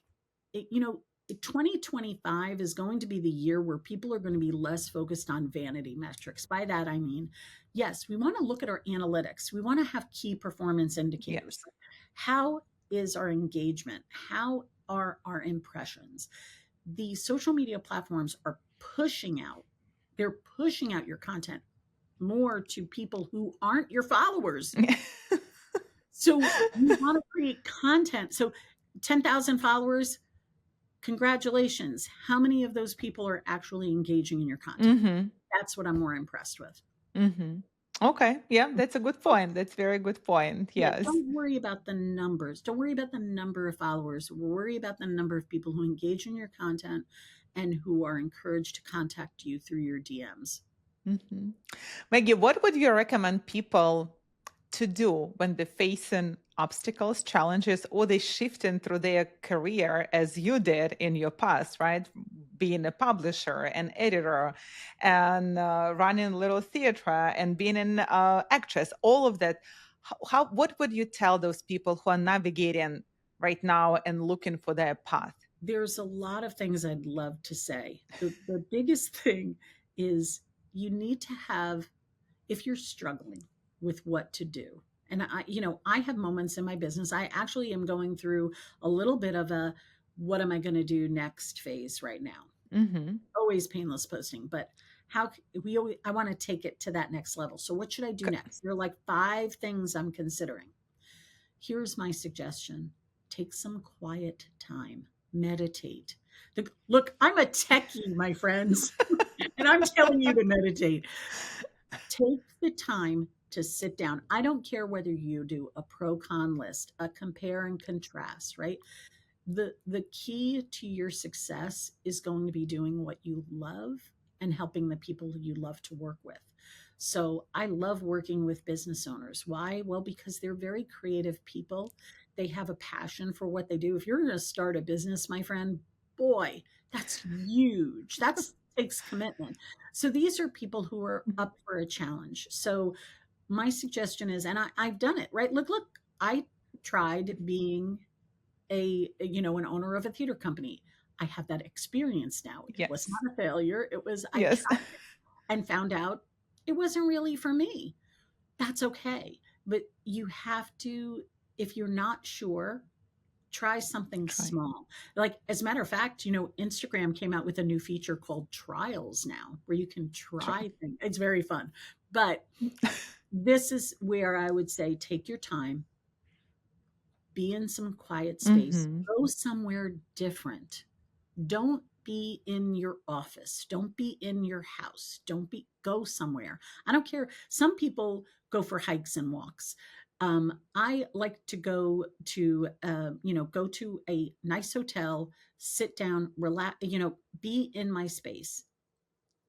2025 is going to be the year where people are going to be less focused on vanity metrics. By that, I mean, yes, we want to look at our analytics. We want to have key performance indicators. Yes. How is our engagement? How are our impressions? The social media platforms are they're pushing out your content more to people who aren't your followers. So you want to create content. So 10,000 followers, congratulations. How many of those people are actually engaging in your content? Hmm. That's what I'm more impressed with. Hmm. Okay. Yeah, that's a good point. That's very good point. Yeah, Yes. don't worry about the numbers. Don't worry about the number of followers. Worry about the number of people who engage in your content and who are encouraged to contact you through your DMs. Hmm. Maggie, what would you recommend people to do when they're facing obstacles, challenges, or they shifting through their career as you did in your past, right? Being a publisher, an editor, and running a little theater and being an actress, all of that. What would you tell those people who are navigating right now and looking for their path? There's a lot of things I'd love to say. The biggest thing is you need to have, if you're struggling with what to do. And I have moments in my business. I actually am going through a little bit of a what am I going to do next phase right now. Hmm. Always Painless Posting, but I want to take it to that next level. So what should I do next? There are like 5 things I'm considering. Here's my suggestion. Take some quiet time. Meditate. Look, I'm a techie, my friends, and I'm telling you to meditate. Take the time to sit down. I don't care whether you do a pro con list, a compare and contrast, right? The key to your success is going to be doing what you love and helping the people you love to work with. So I love working with business owners. Why? Well, because they're very creative people. They have a passion for what they do. If you're going to start a business, my friend, boy, that's huge. That's takes commitment. So these are people who are up for a challenge. So my suggestion is, and I've done it, right? Look, I tried being an owner of a theater company. I have that experience now. It was Yes. not a failure. It was, I Yes. tried it and found out it wasn't really for me. That's okay. But you have to, if you're not sure, try something Try. small. Like, as a matter of fact, Instagram came out with a new feature called trials now, where you can Try. try things. It's very fun. But this is where I would say take your time, be in some quiet space, Mm-hmm. go somewhere different. Don't be in your office. Don't be in your house. Go somewhere. I don't care. Some people go for hikes and walks. I like to go to a nice hotel, sit down, relax, be in my space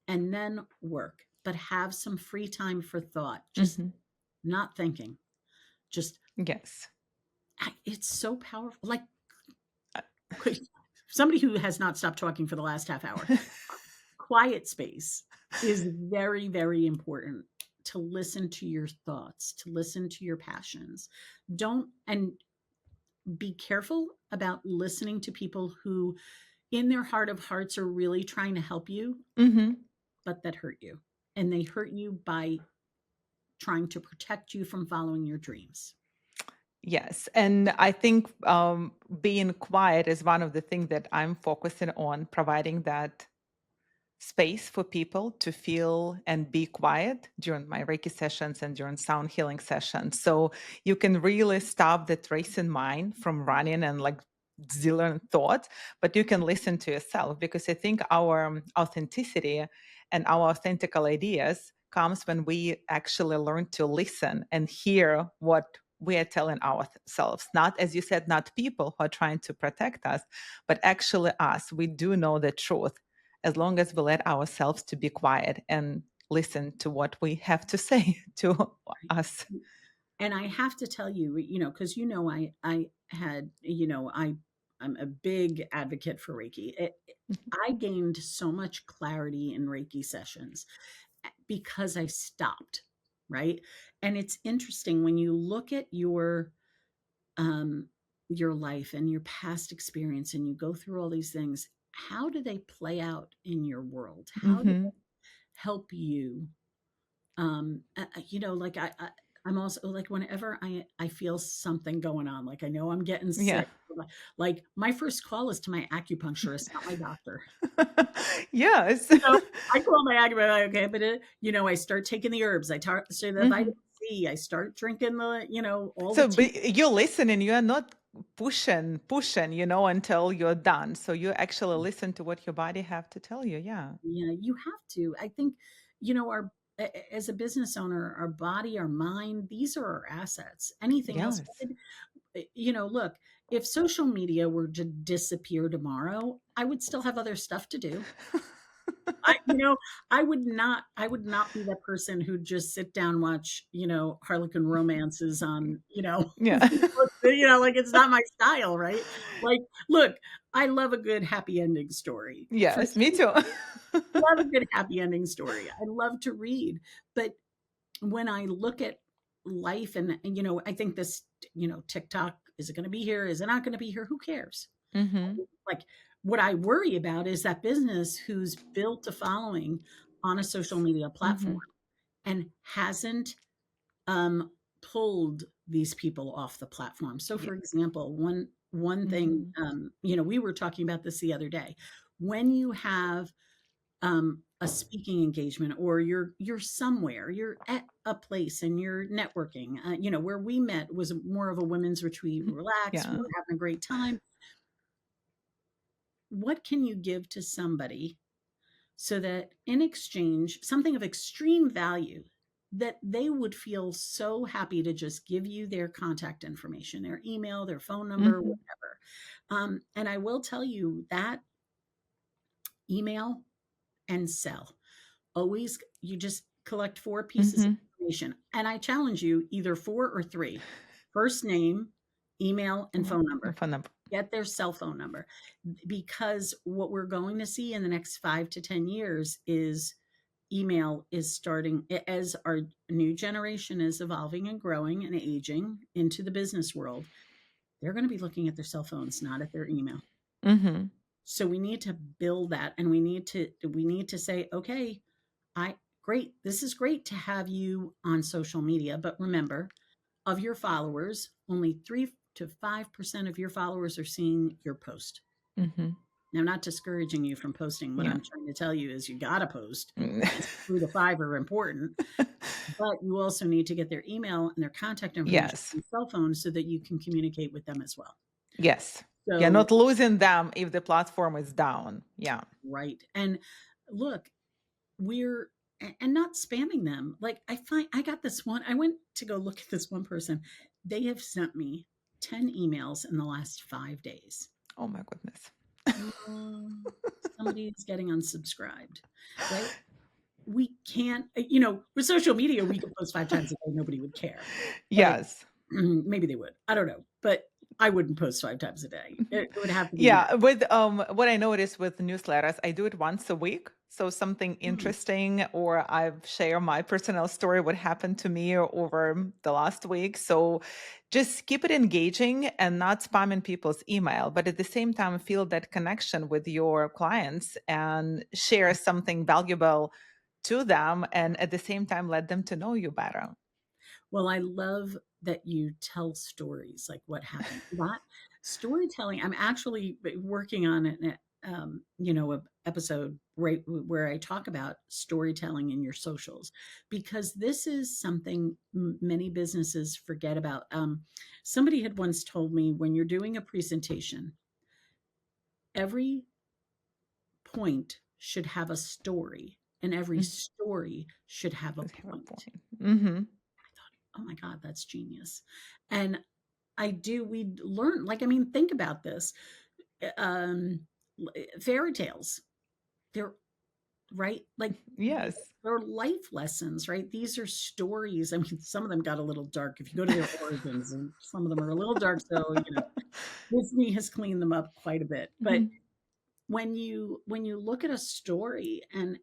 and then work, but have some free time for thought, just Mm-hmm. not thinking. Just, Yes. it's so powerful. Like, Uh, somebody who has not stopped talking for the last half hour. Quiet space is very, very important to listen to your thoughts, to listen to your passions. Don't, and be careful about listening to people who, in their heart of hearts, are really trying to help you, Mm-hmm. but that hurt you. And they hurt you by trying to protect you from following your dreams. Yes. And I think being quiet is one of the things that I'm focusing on, providing that space for people to feel and be quiet during my Reiki sessions and during sound healing sessions. So you can really stop the racing mind from running and like zillion thoughts, but you can listen to yourself, because I think our authenticity and our authentical ideas comes when we actually learn to listen and hear what we are telling ourselves. Not, as you said, not people who are trying to protect us, but actually us. We do know the truth as long as we let ourselves to be quiet and listen to what we have to say to us. And I have to tell you, because I had, I'm a big advocate for Reiki. I gained so much clarity in Reiki sessions because I stopped, right? And it's interesting when you look at um your life and your past experience and you go through all these things, how do they play out in your world? How do Mm-hmm. they help you? Like I'm also like, whenever I feel something going on, like I know I'm getting Yeah. sick, like my first call is to my acupuncturist, not my doctor. Yes. You know, I call my acupuncturist, like, okay, but I start taking the herbs, I start so the Hmm. vitamin C, I start drinking all the So, tea. but you're listening, you are not pushing, until you're done. So you actually listen to what your body have to tell you. Yeah. Yeah, you have to. I think, our as a business owner, our body, our mind, these are our assets. Anything else, Yes. look, if social media were to disappear tomorrow, I would still have other stuff to do. I, you know, I would not be that person who'd just sit down, watch, Harlequin romances on, Yeah. like it's not my style, right? Like, look, I love a good happy ending story. For Yes, me too. love a good happy ending story. I love to read, but when I look at life and I think this, TikTok, is it going to be here? Is it not going to be here? Who cares? Hmm. Like, what I worry about is that business who's built a following on a social media platform Hmm. and hasn't um, pulled these people off the platform. So, Yeah. for example, one thing, Hmm. we were talking about this the other day. When you have a speaking engagement, or you're somewhere, you're at a place and you're networking, where we met was more of a women's retreat, relax, Yeah. we're having a great time. What can you give to somebody so that in exchange, something of extreme value, that they would feel so happy to just give you their contact information, their email, their phone number, Mm-hmm. whatever. And I will tell you that email and sell. Always, you just collect 4 pieces of Mm-hmm. information, and I challenge you, either 4 or 3. First name, email, and phone number. Phone number. Get their cell phone number, because what we're going to see in the next 5 to 10 years is email is starting, as our new generation is evolving and growing and aging into the business world, they're gonna be looking at their cell phones, not at their email. Mm-hmm. So we need to build that, and we need to say, okay, I great, this is great to have you on social media, but remember, of your followers, only 3 to 5% of your followers are seeing your post. Mm-hmm. Now, I'm not discouraging you from posting. What Yeah. I'm trying to tell you is you gotta post. Mm. Just 3 to 5 are important, but you also need to get their email and their contact information Yes. on cell phone so that you can communicate with them as well. Yes. Yeah, So not losing them if the platform is down. Yeah. right. And look, we're and not spamming them. Like, I got this one. I went to go look at this one person. They have sent me 10 emails in the last 5 days. Oh my goodness. Mm, Somebody's getting unsubscribed, right? We can't, with social media, we could post 5 times a day. Nobody would care. But Yes. maybe they would. I don't know. But I wouldn't post 5 times a day. It would have to be max. Yeah, with what I noticed with newsletters, I do it once a week. So something Mm. interesting, or I've shared my personal story, what happened to me over the last week. So just keep it engaging and not spamming people's email, but at the same time, feel that connection with your clients and share something valuable to them, and at the same time, let them to know you better. Well, I love that you tell stories, like what happened. That storytelling, I'm actually working on a episode right where I talk about storytelling in your socials, because this is something many businesses forget about. Somebody had once told me, when you're doing a presentation, every point should have a story, and every Mhm. story should have a Let's have a point. point. Hmm. Oh my God, that's genius. And we learn, like, I mean, think about this. Um, Fairy tales, they're right. Like, Yes. they're life lessons, right? These are stories. I mean, some of them got a little dark if you go to their origins, and some of them are a little dark. So, Disney has cleaned them up quite a bit. But Mhm. when you look at a story, and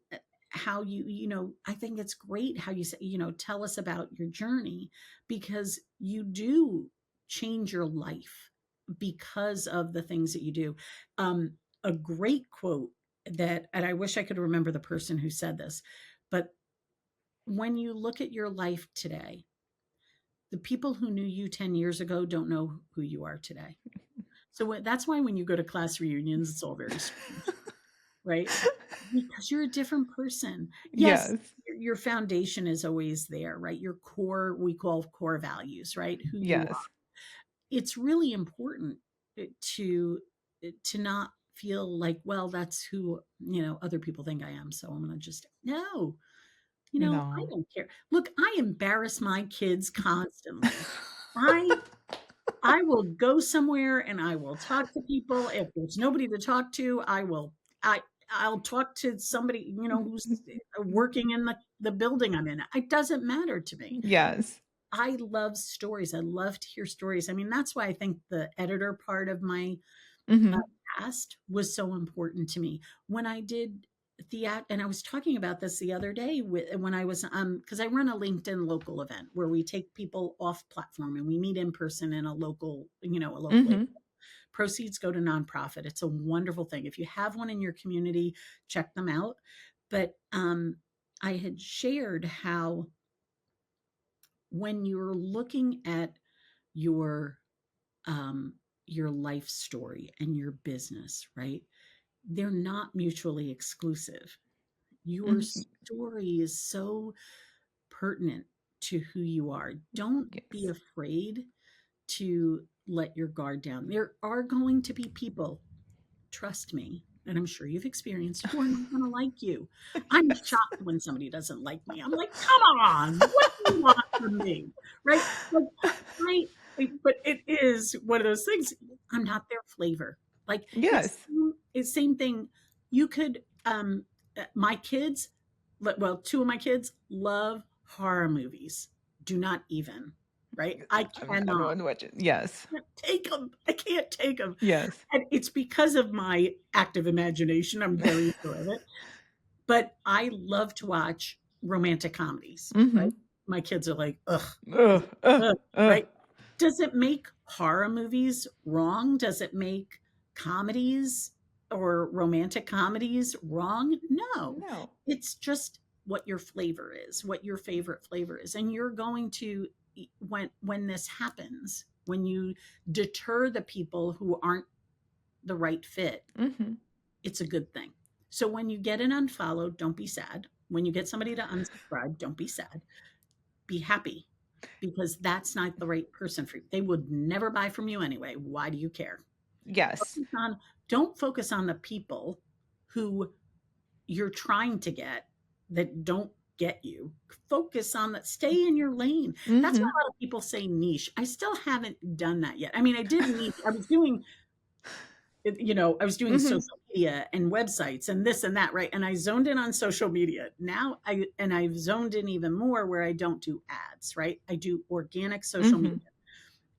how I think it's great how you say, tell us about your journey, because you do change your life because of the things that you do. um a great quote, and I wish I could remember the person who said this, but when you look at your life today, the people who knew you 10 years ago don't know who you are today. So that's why when you go to class reunions, it's all very strange, right? Because you're a different person. Yes, Yes. your foundation is always there, right? Your core, we call core values, right? Who you are. Yes. It's really important to not feel like, well, that's who, other people think I am. So I'm going to just, no, I No. don't care. Look, I embarrass my kids constantly. I I will go somewhere and I will talk to people. If there's nobody to talk to, I'll talk to somebody, who's working in the building I'm in. It doesn't matter to me. Yes. I love stories. I love to hear stories. I mean, that's why I think the editor part of my uh, Hmm. past was so important to me. When I did theater, and I was talking about this the other day when I was because I run a LinkedIn local event where we take people off platform and we meet in person in a local area. Hmm. Proceeds go to nonprofit. It's a wonderful thing. If you have one in your community, check them out. But I had shared how, when you're looking at your um, your life story and your business, right? They're not mutually exclusive. Your Hmm. story is so pertinent to who you are. Don't be Yes. afraid to let your guard down. There are going to be people, trust me, and I'm sure you've experienced, who are not going to like you. I'm Yes. shocked when somebody doesn't like me. I'm like, come on, what do you want from me? Right? Like, I, but it is one of those things. I'm not their flavor. Like Yes. it's same thing. You could, my kids, well, two of my kids love horror movies. Do not even, right? I I don't cannot want to watch it. Yes. can't take them. I can't take them. Yes. And it's because of my active imagination. I'm very sure of it. But I love to watch romantic comedies, right? Mm-hmm. My kids are like, ugh, Ugh, ugh, ugh, ugh. right? Does it make horror movies wrong? Does it make comedies or romantic comedies wrong? No. No. It's just what your flavor is, what your favorite flavor is. And you're going to when this happens, when you deter the people who aren't the right fit, Mm-hmm. it's a good thing. So when you get an unfollow, don't be sad. When you get somebody to unsubscribe, don't be sad. Be happy because that's not the right person for you. They would never buy from you anyway. Why do you care? Yes. Focus on, don't focus on the people who you're trying to get that don't get you. Focus on that. Stay in your lane. That's why Mm-hmm. a lot of people say niche. I still haven't done that yet. I mean, I did niche. I was doing I was doing Mm-hmm. social media and websites and this and that, right? And I zoned in on social media. I've zoned in even more where I don't do ads, right? I do organic social Mm-hmm. media.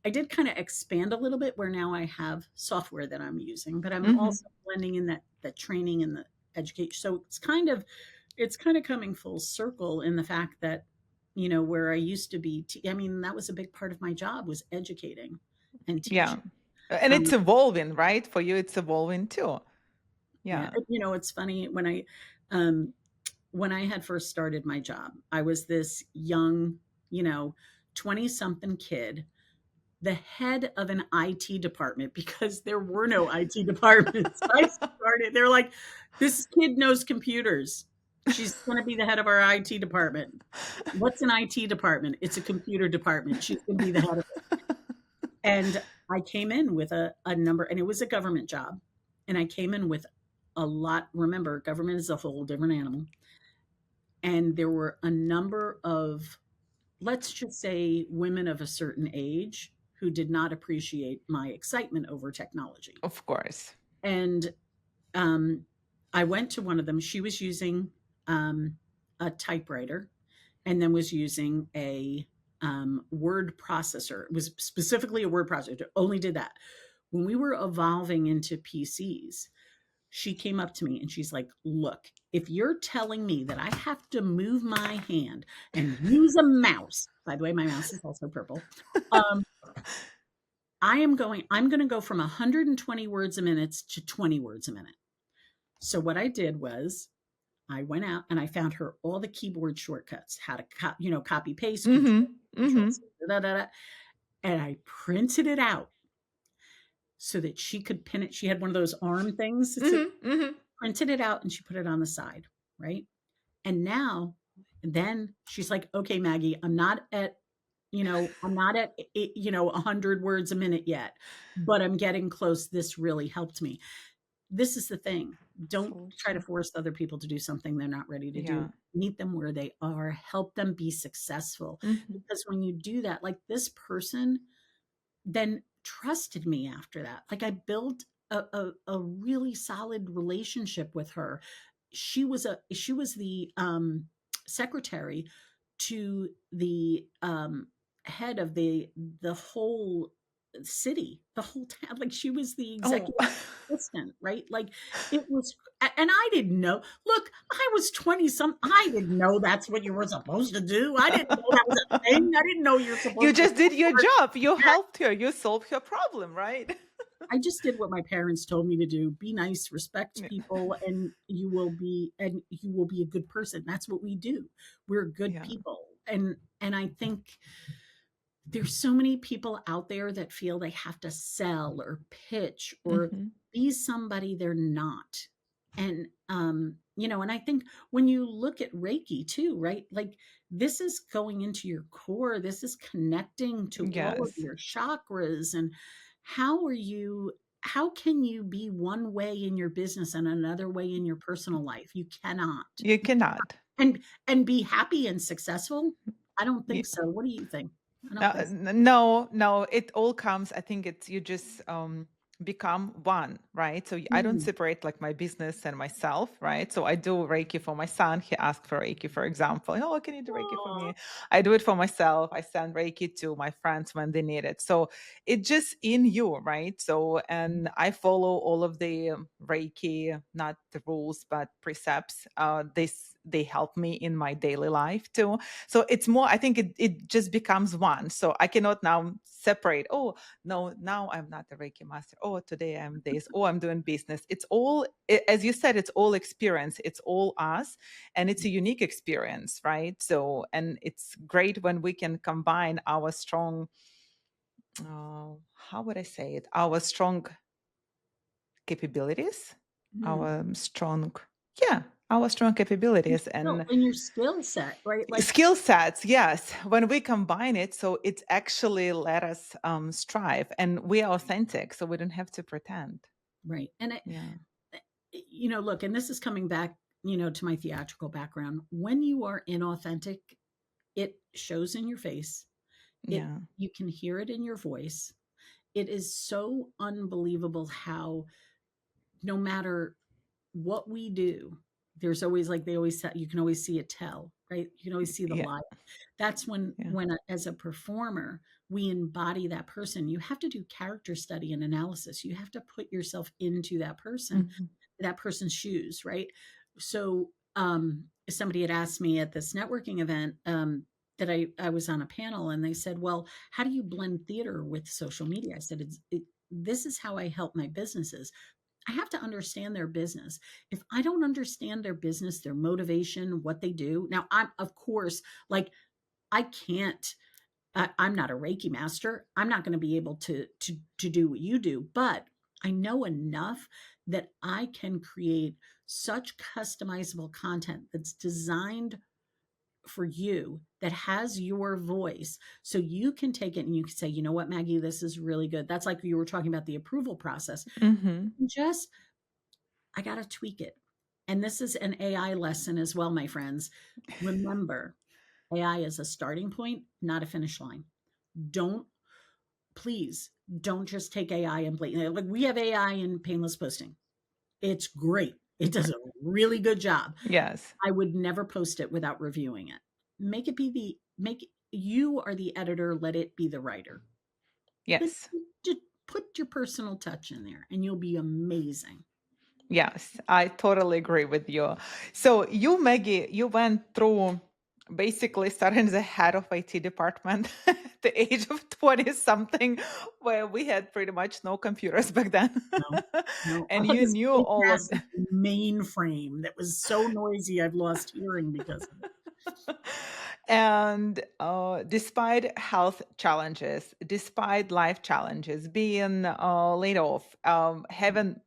I did kind of expand a little bit where now I have software that I'm using, but I'm Mm-hmm. also blending in that training and the education. So it's kind of coming full circle in the fact that where I used to be. I mean, that was a big part of my job was educating and Yeah. teaching. And it's Um, evolving, right? For you, it's evolving too. yeah, Yeah. it's funny um, when I had first started my job, I was this young, 20 something kid, the head of an IT department because there were no IT departments. I started, they're like, this kid knows computers. She's going to be the head of our IT department. What's an IT department? It's a computer department. She's going to be the head of it. And I came in with a number, and it was a government job. And I came in with a lot. Remember, government is a whole different animal. And there were a number of, let's just say, women of a certain age who did not appreciate my excitement over technology. Of course. And um, I went to one of them. She was using um, a typewriter and then was using a word processor. It was specifically a word processor. It only did that. When we were evolving into PCs, she came up to me and she's like, look, if you're telling me that I have to move my hand and use a mouse, by the way, my mouse is also purple. Um, I'm going to go from 120 words a minute to 20 words a minute. So what I did was I went out and I found her all the keyboard shortcuts, how to copy paste, Mm-hmm. control Mm-hmm. C, da, da, da, and I printed it out so that she could pin it. She had one of those arm things. Mm-hmm. Mm-hmm. Printed it out and she put it on the side, right? And now, then she's like, okay, Maggie, I'm not at 100 words a minute yet, but I'm getting close. This really helped me. This is the thing. Don't So try to true. force other people to do something they're not ready to do. Yeah. Meet them where they are, help them be successful. Mm-hmm. Because when you do that, like this person then trusted me after that. Like I built a really solid relationship with her. She was the secretary to the head of the whole city, the whole town. Like she was the Oh. executive assistant, right? Like it was, and I didn't know. Look, I was 20 some. I didn't know that's what you were supposed to do. I didn't know that was a thing. I didn't know you're You supposed to just did your support. job. You helped her. You solved her problem, right? I just did what my parents told me to do. Be nice, respect Yeah. people, and you will be a good person. That's what we do. We're good Yeah. people. And I think there's so many people out there that feel they have to sell or pitch or Mm-hmm. be somebody they're not. And and I think when you look at Reiki too, right? Like this is going into your core. This is connecting to all of Yes. your chakras. And how are you? how can you be one way in your business and another way in your personal life? You cannot. You cannot. And be happy and successful? I don't think so. What do you think? I don't think so. No, no, it all comes. I think it's you just become one, right? So I don't Mm. separate like my business and myself, right? So I do Reiki for my son. He asked for Reiki, for example. Oh, can you do Reiki for Aw. me? I do it for myself. I send Reiki to my friends when they need it. So it's just in you, right? So, and I follow all of the Reiki, not the rules, but precepts. They help me in my daily life too. So it's more, I think it just becomes one. So I cannot now separate, oh, no, now I'm not a Reiki master. Oh, today I'm this. Oh, I'm doing business. It's all, as you said, it's all experience. It's all us. And it's a unique experience, right? So, and it's great when we can combine our strong, how would I say it? Our strong capabilities, Mm. our strong, yeah, our strong capabilities and In your skill set, right? Like, skill sets, yes. When we combine it, so it's actually let us strive, and we are authentic, so we don't have to pretend. right. And Yeah, look, and this is coming back, to my theatrical background. When you are inauthentic, it shows in your face. yeah, You can hear it in your voice. It is so unbelievable how no matter what we do, there's always, like they always say, you can always see a tell, right? You can always see the yeah, lie. That's when yeah. as a performer, we embody that person. You have to do character study and analysis. You have to put yourself into Mhm. that person's shoes, right? So, somebody had asked me at this networking event, that I was on a panel, and they said, "Well, how do you blend theater with social media?" I said, "This is how I help my businesses. I have to understand their business. If I don't understand their business, their motivation, what they do. Now, I'm of course, like, I can't. I'm not a Reiki master. I'm not going to be able to do what you do, but I know enough that I can create such customizable content that's designed for you, that has your voice, so you can take it and you can say, you know what, Maggie, this is really good. That's like you were talking about the approval process. Mhm. Just I got to tweak it. And this is an AI lesson as well, my friends. Remember, AI is a starting point, not a finish line. Don't Please don't just take AI and blatantly, like, we have AI in painless posting. It's great. It does a really good job. Yes, I would never post it without reviewing it. Make you are the editor, let it be the writer. But yes. just put your personal touch in there and you'll be amazing. Yes, I totally agree with you. So you, Maggie, you went through basically starting as the head of IT department at the age of 20 something, where we had pretty much no computers back then. No, no, And I had you this knew big all of massive mainframe that was so noisy I've lost hearing because of it. and despite health challenges, despite life challenges, being laid off, having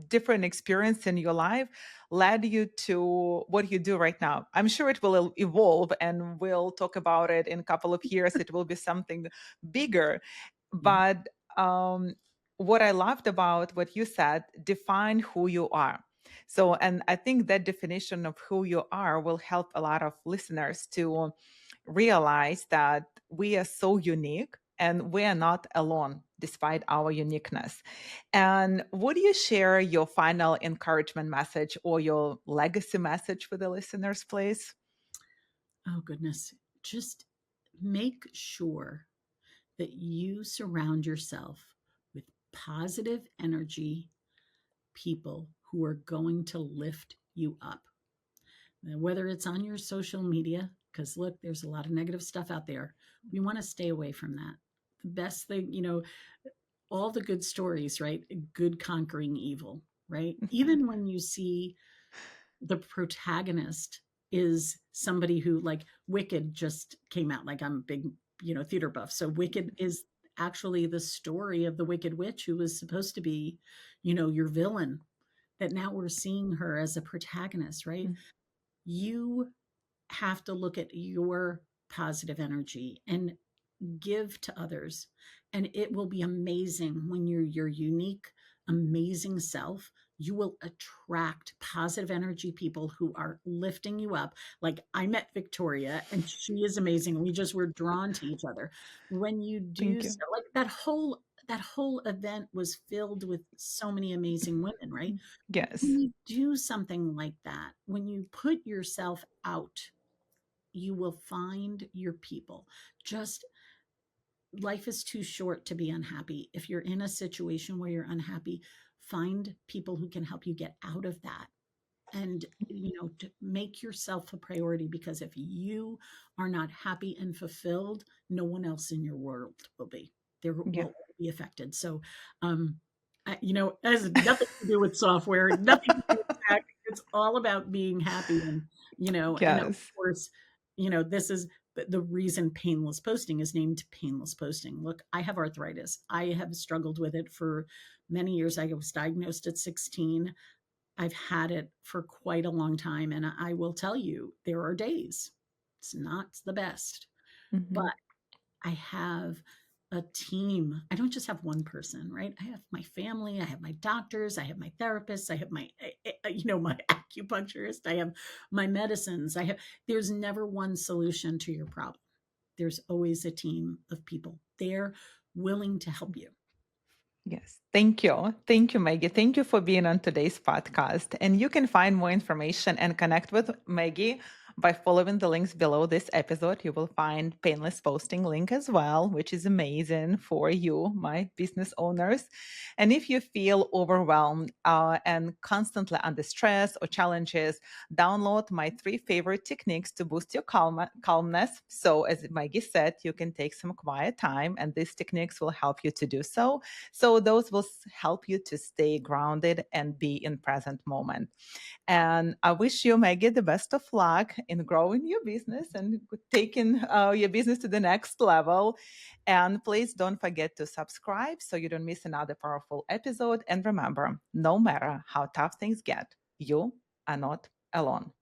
different experience in your life led you to what you do right now. I'm sure it will evolve and we'll talk about it in a couple of years. It will be something bigger. Yeah. But what I loved about what you said, define who you are. So, and I think that definition of who you are will help a lot of listeners to realize that we are so unique and we are not alone despite our uniqueness. And would you share your final encouragement message or your legacy message with the listeners, please? Oh, goodness. Just make sure that you surround yourself with positive energy people who are going to lift you up. Now, whether it's on your social media, because look, there's a lot of negative stuff out there. We want to stay away from that. The best thing, all the good stories, right? Good conquering evil, right? Even when you see the protagonist is somebody who, like, Wicked just came out. Like, I'm a big, theater buff. So Wicked is actually the story of the Wicked Witch who was supposed to be, your villain, that now we're seeing her as a protagonist, right? You have to look at your positive energy and give to others. And it will be amazing when you're your unique, amazing self. You will attract positive energy people who are lifting you up. Like I met Victoria and she is amazing. We just were drawn to each other. When you do Thank you. so, like that whole event was filled with so many amazing women, right? When Yes. you do something like that, when you put yourself out, you will find your people. Just life is too short to be unhappy. If you're in a situation where you're unhappy, find people who can help you get out of that. And, to make yourself a priority, because if you are not happy and fulfilled, no one else in your world will be. There Yeah. will be affected. So, it has nothing to do with software, nothing to do with tech. It's all about being happy. And of Yes. course, this is the reason painless posting is named painless posting. Look, I have arthritis. I have struggled with it for many years. I was diagnosed at 16. I've had it for quite a long time, and I will tell you, there are days it's not the best, but Mhm. I have a team. I don't just have one person, right? I have my family, I have my doctors, I have my therapists, I have my acupuncturist, I have my medicines. There's never one solution to your problem. There's always a team of people there willing to help you. Yes. Thank you. Thank you, Maggie. Thank you for being on today's podcast. And you can find more information and connect with Maggie by following the links below this episode. You will find painless posting link as well, which is amazing for you, my business owners. And if you feel overwhelmed and constantly under stress or challenges, download my 3 favorite techniques to boost your calmness. So as Maggie said, you can take some quiet time and these techniques will help you to do so. So those will help you to stay grounded and be in present moment. And I wish you, Maggie, the best of luck in growing your business and taking your business to the next level. And please don't forget to subscribe so you don't miss another powerful episode. And remember, no matter how tough things get, you are not alone.